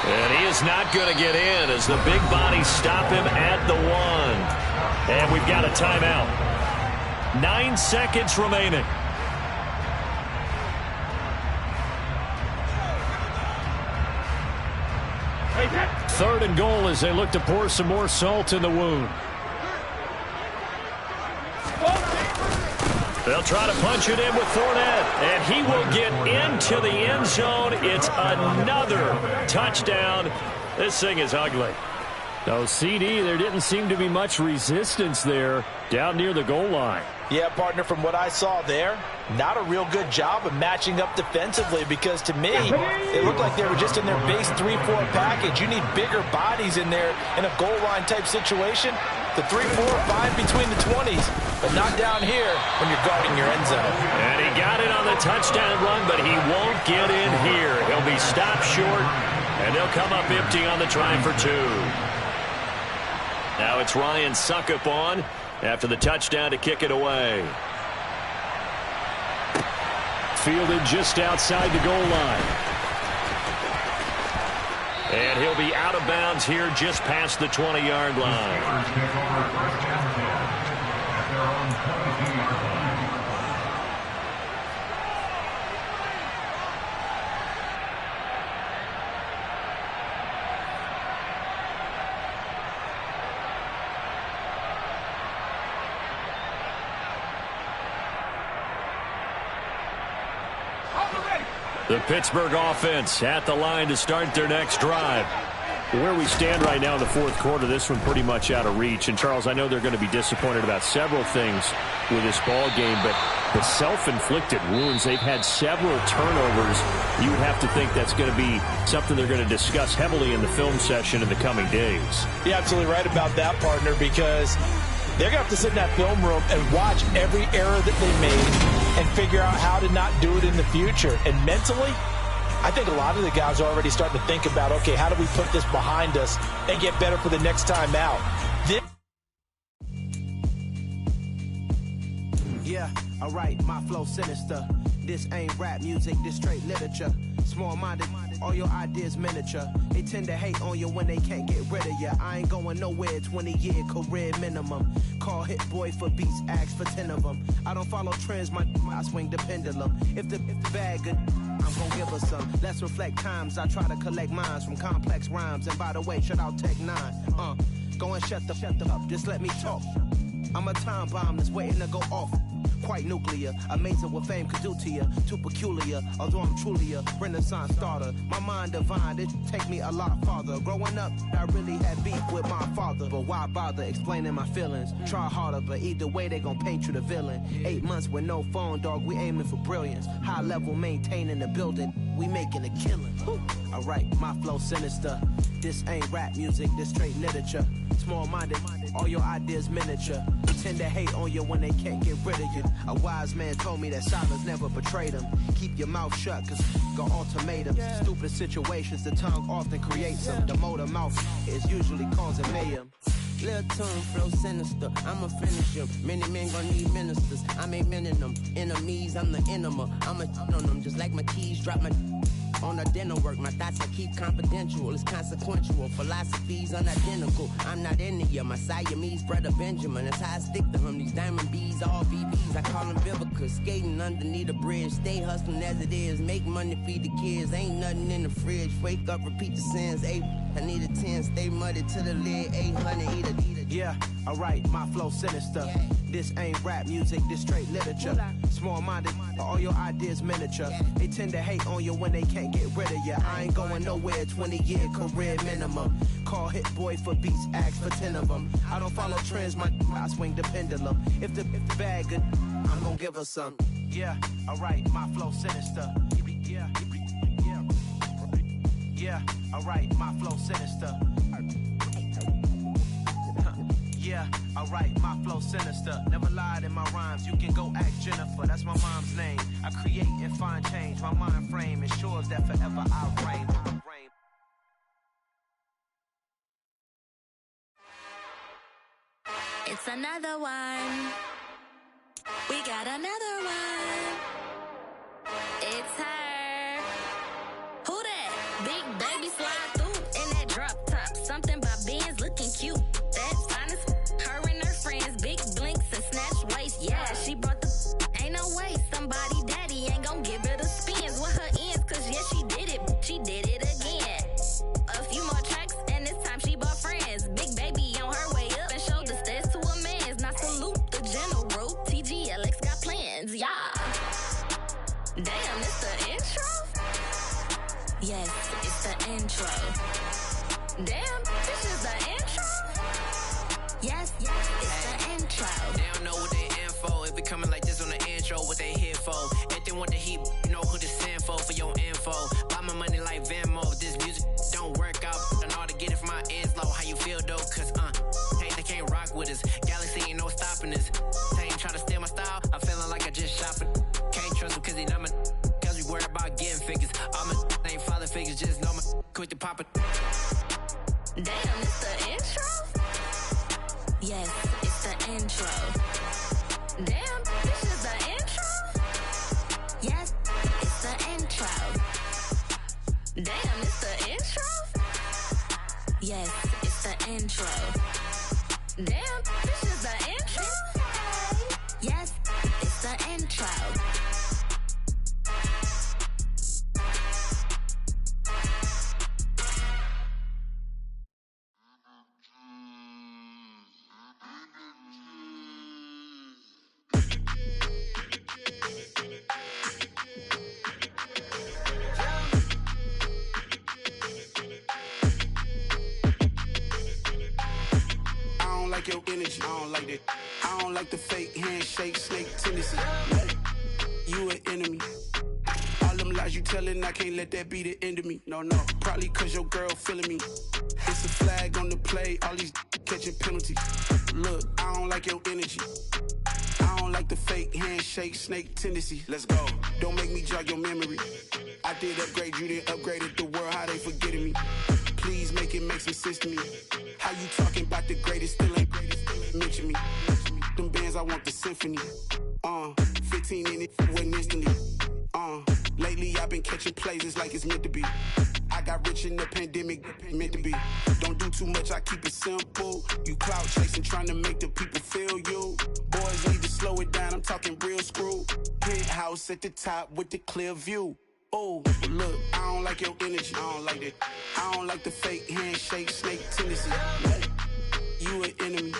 And he is not going to get in as the big bodies stop him at the 1. And we've got a timeout. 9 seconds remaining. Third and goal as they look to pour some more salt in the wound. They'll try to punch it in with Fournette, and he will get into the end zone. It's another touchdown. This thing is ugly. No, CD, there didn't seem to be much resistance there down near the goal line. Yeah, partner, from what I saw there, not a real good job of matching up defensively because to me, it looked like they were just in their base 3-4 package. You need bigger bodies in there in a goal line type situation. The 3-4 fine between the 20s, but not down here when you're guarding your end zone. And he got it on the touchdown run, but he won't get in here. He'll be stopped short, and they'll come up empty on the try for 2. Now it's Ryan Succop on after the touchdown to kick it away. Fielded just outside the goal line. And he'll be out of bounds here just past the 20-yard line. The Pittsburgh offense at the line to start their next drive. Where we stand right now in the fourth quarter, this one pretty much out of reach. And, Charles, I know they're going to be disappointed about several things with this ball game, but the self-inflicted wounds, they've had several turnovers. You would have to think that's going to be something they're going to discuss heavily in the film session in the coming days. You're absolutely right about that, partner, because they're going to have to sit in that film room and watch every error that they made and figure out how to not do it in the future. And mentally, I think a lot of the guys are already starting to think about, okay, how do we put this behind us and get better for the next time out? Yeah, alright, my flow sinister. This ain't rap music, this straight literature. Small-minded, all your ideas miniature. They tend to hate on you when they can't get rid of you. I ain't going nowhere, 20-year career minimum. Call Hit Boy for beats, ask for 10 of them. I don't follow trends, I swing the pendulum. If the bag good, I'm gonna give her some. Let's reflect times, I try to collect minds from complex rhymes. And by the way, shout out Tech 9. Go and shut the up, just let me talk. I'm a time bomb that's waiting to go off. Quite nuclear, amazing what fame could do to you. Too peculiar, although I'm truly a renaissance starter. My mind divine, it take me a lot farther. Growing up, I really had beef with my father. But why bother explaining my feelings? Try harder, but either way they gon' paint you the villain. 8 months with no phone, dog, we aiming for brilliance. High level maintaining the building, we making a killing. Alright, my flow sinister. This ain't rap music, this straight literature. Small-minded, all your ideas miniature. They tend to hate on you when they can't get rid of you. A wise man told me that silence never betrayed him. Keep your mouth shut, cause got ultimatums. Stupid situations, the tongue often creates them. The motor mouth is usually causing mayhem. Lil Tune, flow sinister, I'ma finish him. Many men gon' need ministers, I'm aiming them. Enemies, I'm the enema, I'ma on them. Just like my keys, drop my on the dinner work. My thoughts I keep confidential, it's consequential. Philosophies unidentical, I'm not in it. My Siamese brother Benjamin, that's how I stick to him. These diamond bees, all BBs, I call them Vivica. Skating underneath the bridge, stay hustling as it is. Make money, feed the kids, ain't nothing in the fridge. Wake up, repeat the sins, I need a 10, stay muddy to the lid, 800, eat it. Yeah, alright, my flow sinister. Yeah. This ain't rap music, this straight literature. Small-minded, all your ideas miniature. Yeah. They tend to hate on you when they can't get rid of you. I ain't going nowhere, 20-year career minimum. Call Hit Boy for beats, ask for 10 of them. I don't follow trends, I swing the pendulum. If the bag good, I'm gonna give her some. Yeah, alright, my flow sinister. Yeah, alright, my flow sinister. Yeah, alright, my flow sinister. Never lied in my rhymes, you can go ask Jennifer, that's my mom's name. I create and find change, my mind frame ensures that forever I'll reign. It's another one. We got another one. It's her. Who that? Big baby slide through in that drop top. Something by Benz looking cute. That's honest. Her and her friends, big blinks and snatch waist. Yeah, she brought the. Ain't no way somebody daddy ain't gon' give her the spins with her ends. Cause yeah, she did it. She did it again. A few more tracks and this time she bought friends. Big baby on her way up and showed the stairs to a man's. Now salute the general. TGLX got plans, yeah. Damn, it's the intro? Yes, it's the intro. Damn, this is the intro? Yes, it's the intro. They don't know what they in for. If we coming like this on the intro, what they here for? If they want the heat, you know who to send for your info. Buy my money like Venmo. If this music don't work out, I know how to get it from my ends low. How you feel though? Cause hey, they can't rock with us. Galaxy ain't no stopping this. They ain't trying to steal my style. I'm feeling like I just shot for. Can't trust them cause they numb it. Cause we worried about getting figures. All my ain't father figures, just know my quick to pop it. Damn, it's the intro? Yes, it's the intro. Damn, this is the intro? Yes, it's the intro. Damn, it's the intro? Yes, it's the intro. Damn, this is the intro? Yes, it's the intro. Your energy, I don't like that. I don't like the fake handshake, snake tendency. You an enemy. All them lies you telling, I can't let that be the end of me. No, probably cause your girl feeling me. It's a flag on the play, all these catching penalties. Look, I don't like your energy. I don't like the fake handshake, snake tendency. Let's go. Don't make me jog your memory. I did upgrade, you didn't upgrade it. The world, how they forgetting me. Please make it make some sense to me. How you talking about the greatest, still ain't greatest, mention me. Them bands, I want the symphony. 15 in it, went instantly. Lately I've been catching plays, it's like it's meant to be. I got rich in the pandemic, meant to be. Don't do too much, I keep it simple. You clout chasing, trying to make the people feel you. Boys need to slow it down, I'm talking real screw. Penthouse at the top with the clear view. Oh, look, I don't like your energy, I don't like that. I don't like the fake handshake, snake tendency. You an enemy.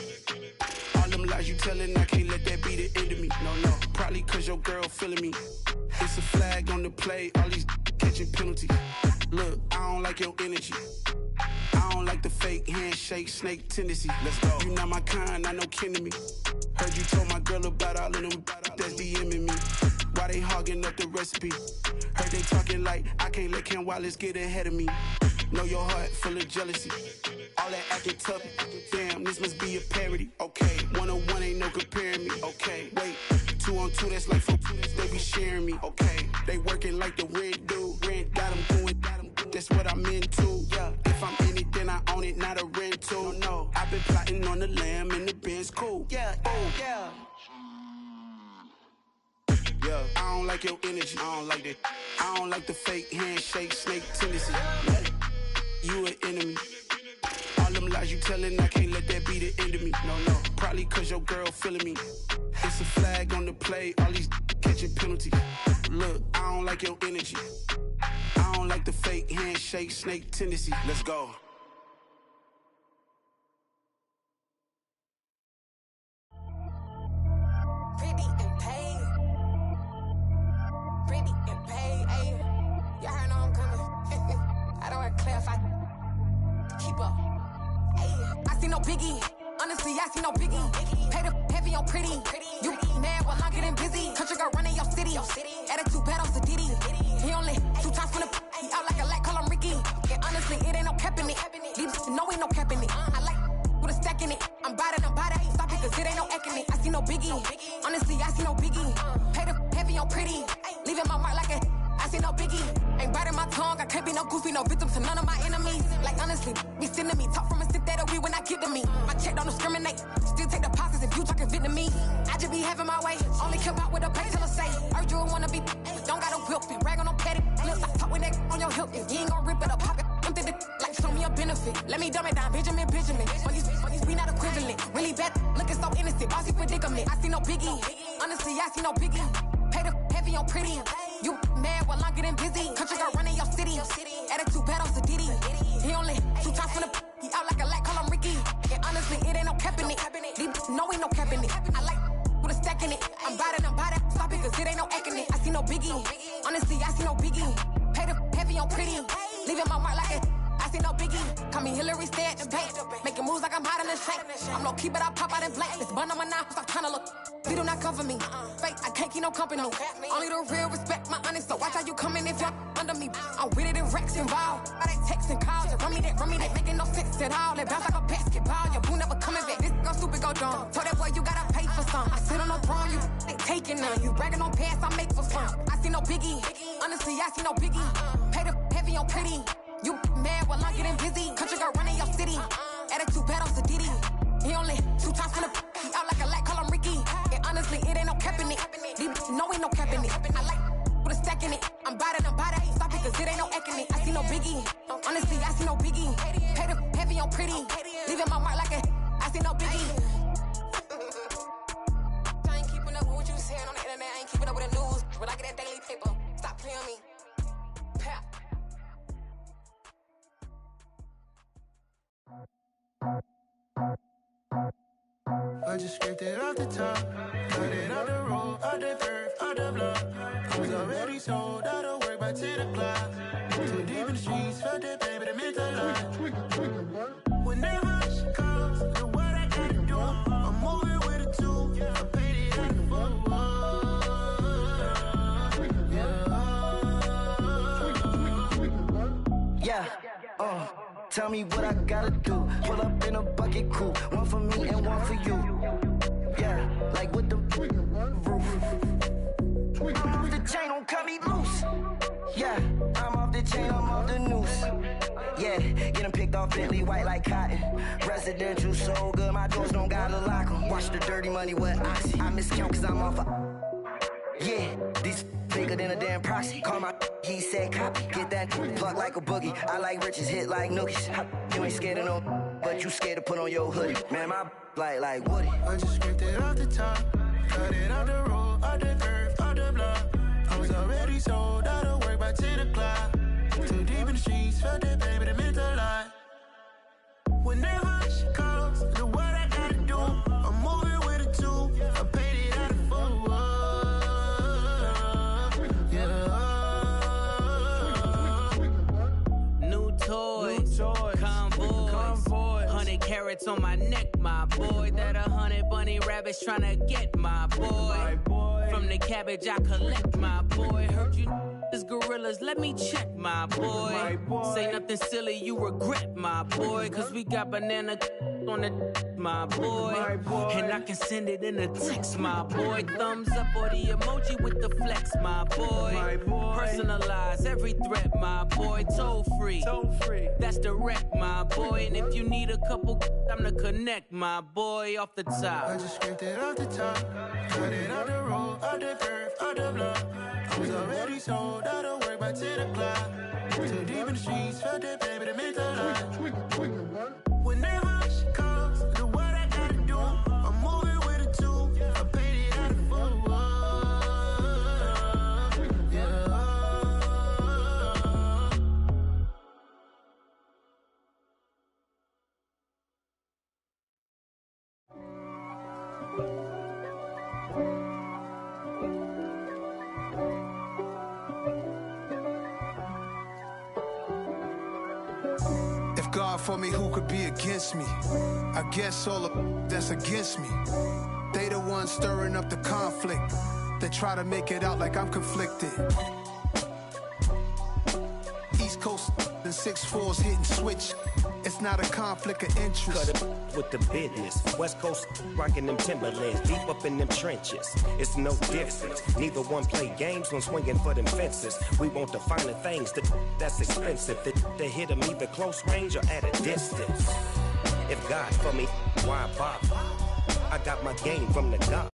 All them lies you telling, I can't let that be the end of me. No, probably cause your girl feeling me. It's a flag on the play, all these catching penalties. Look, I don't like your energy. I don't like the fake handshake, snake tendency. Let's go. You not my kind, I know kin to me. Heard you told my girl about all of them that's DMing me. Why they hogging up the recipe? Heard they talking like I can't let Ken Wallace get ahead of me. Know your heart full of jealousy. All that acting tough, damn, this must be a parody. Okay, 1-on-1 ain't no comparing me. Okay, wait, 2-on-2, that's like 4-2, they be sharing me. Okay, they working like the rent do. Rent got them going, that's what I'm into. Yeah. If I'm in it, then I own it, not a rental. No, I've been plotting on the lamb and the Benz cool. Yeah, yeah. Yeah, I don't like your energy. I don't like that. I don't like the fake handshake, snake tendency. You an enemy. All them lies you telling, I can't let that be the end of me. No, probably cause your girl feeling me. It's a flag on the play, all these catching penalties. Look, I don't like your energy. I don't like the fake handshake, snake tendency. Let's go. Pretty and paid. Pretty and paid, ayy. Y'all heard I'm coming. I don't want to clarify. Keep up. Ayy. I see no biggie. Honestly, I see no biggie. Pay the heavy on pretty. You mad while I'm getting busy. Country girl running your city. Attitude bad on Sadidi. He only 2 times from the he out like a light, call him Ricky. And honestly, it ain't no cap in it. These know ain't no cap in it. I like with a stack in it. I'm by that. Stop it, cause it ain't no eck in it. I see no biggie. Honestly, I see no biggie. Pay the heavy on pretty. Leaving my mark like a I see no biggie. Ain't biting my tongue. I can't be no goofy, no victim to none of my enemies. Like honestly, be sending me talk from a sit that'll be when I get to me. My check don't discriminate. Still take deposits if you talking Vietnamese. I just be having my way. Only care about what the pay tell us say. Heard you wanna be, don't got a whip. Be rag on no petty. Lips like talk with that on your hip. If you ain't gon' rip it up, pop it. Empty the like show me a benefit. Let me dumb it down, Benjamin. When these we not equivalent. Really bad, looking so innocent. Bossy predicament. I see no biggie. Honestly, I see no biggie. Pay the heavy on pretty. You mad while I'm getting busy. Country girl running your city. Attitude bad on Sadidi. He only 2 times from the he out like a light, call him Ricky. And honestly, it ain't no cap in it. These know ain't no cap in it. I like with a stack in it. I'm by that. Stop it, cause it ain't no eck in it. I see no biggie. Honestly, I see no biggie. Pay the heavy on pretty. Leaving my mark like a I see no biggie. Call me Hillary, stay at the bank. Making moves like I'm hiding in shank. I'm low key, but I pop out in blank. This bun on my knife, stop trying to look. They do not cover me. Fake, I can't keep no company. Only the real respect my honest. So watch how you coming if you're under me. I'm with it in Rex involved. All that text and calls. Just run me that. Making no sense at all. They bounce like a basketball. Your boo never coming back. This go stupid, go dumb. Told that boy you gotta pay for some. I sit on no throne, you ain't taking none. You bragging on pants, I make for fun. I see no biggie. Honestly, I see no biggie. Pay the heavy on pretty. You mad while I'm getting busy. Country girl running your city. Attitude bad on Sadidi. He only 2 times from the he out like a light, call him Ricky. And honestly, it ain't no cap in it. These know ain't no cap in it. I like with a stack in it. I'm by that. Stop it, cause it ain't no eck in it. I see no biggie. Honestly, I see no biggie. Pay the heavy on pretty. Leaving my mark like a I see no biggie. I ain't keeping up with what you saying on the internet. I ain't keeping up with the news. When I get that daily paper, stop playing me. Pap. I just scraped it off the top, cut it out the road, out the curve, out the block. I was already sold out of work by 10 o'clock. Too deep in the streets, felt that pain, but it meant a lot. Whenever she calls, do what I gotta do. I'm moving with a 2, I paid it out the book. Yeah, tell me what I gotta do. Pull up in a bucket crew, one for me and one for you. Yeah, like with the roof. I'm off the chain, don't cut me loose. Yeah, I'm off the chain, I'm off the noose. Yeah, getting picked off Bentley, white like cotton. Residential so good, my doors don't gotta lock 'em. Watch the dirty money with oxy. I miscount cause I'm off yeah, these bigger than a damn proxy. Call my he said copy. Get that plug like a boogie. I like riches, hit like nookies. You ain't scared of no, but you scared to put on your hoodie. Man, my like Woody. I just scraped it off the top, cut it out the road, out the curve, out the block. I was already sold out of work by 10 o'clock. Too deep in the streets, felt that pain, but it meant a lot. Whenever she calls, do what I gotta do. I'm moving with a 2, I paid it out of full. Convoy, 100 carats on my neck, my boy. That 100 bunny rabbits tryna get my boy. From the cabbage I collect, my boy. Heard you is gorillas, let me check, my boy. Say nothing silly, you regret, my boy. Cause we got banana on the my boy. And I can send it in a text, my boy. Thumbs up or the emoji with the flex, my boy. Personalize every threat, my boy. Toll free. That's direct, my boy. And if you need a couple, I'm the connect, my boy. Off the top. I just scraped it off the top. Got it on the road, on the curve, on the block. I was already sold out of work by 10 o'clock. Too deep in the streets, felt that baby to make the line. Whenever she calls, do what I gotta do. I'm moving with a two. I paid it out of full. Yeah. God for me, who could be against me? I guess all of that's against me. They the ones stirring up the conflict. They try to make it out like I'm conflicted. East Coast and 6'4s hitting switch. It's not a conflict of interest. Cut it with the business. West Coast rocking them Timberlands, deep up in them trenches. It's no difference. Neither one play games when swinging for them fences. We want the finer things that's expensive. That hit them either close range or at a distance. If God for me, why bother? I got my game from the God.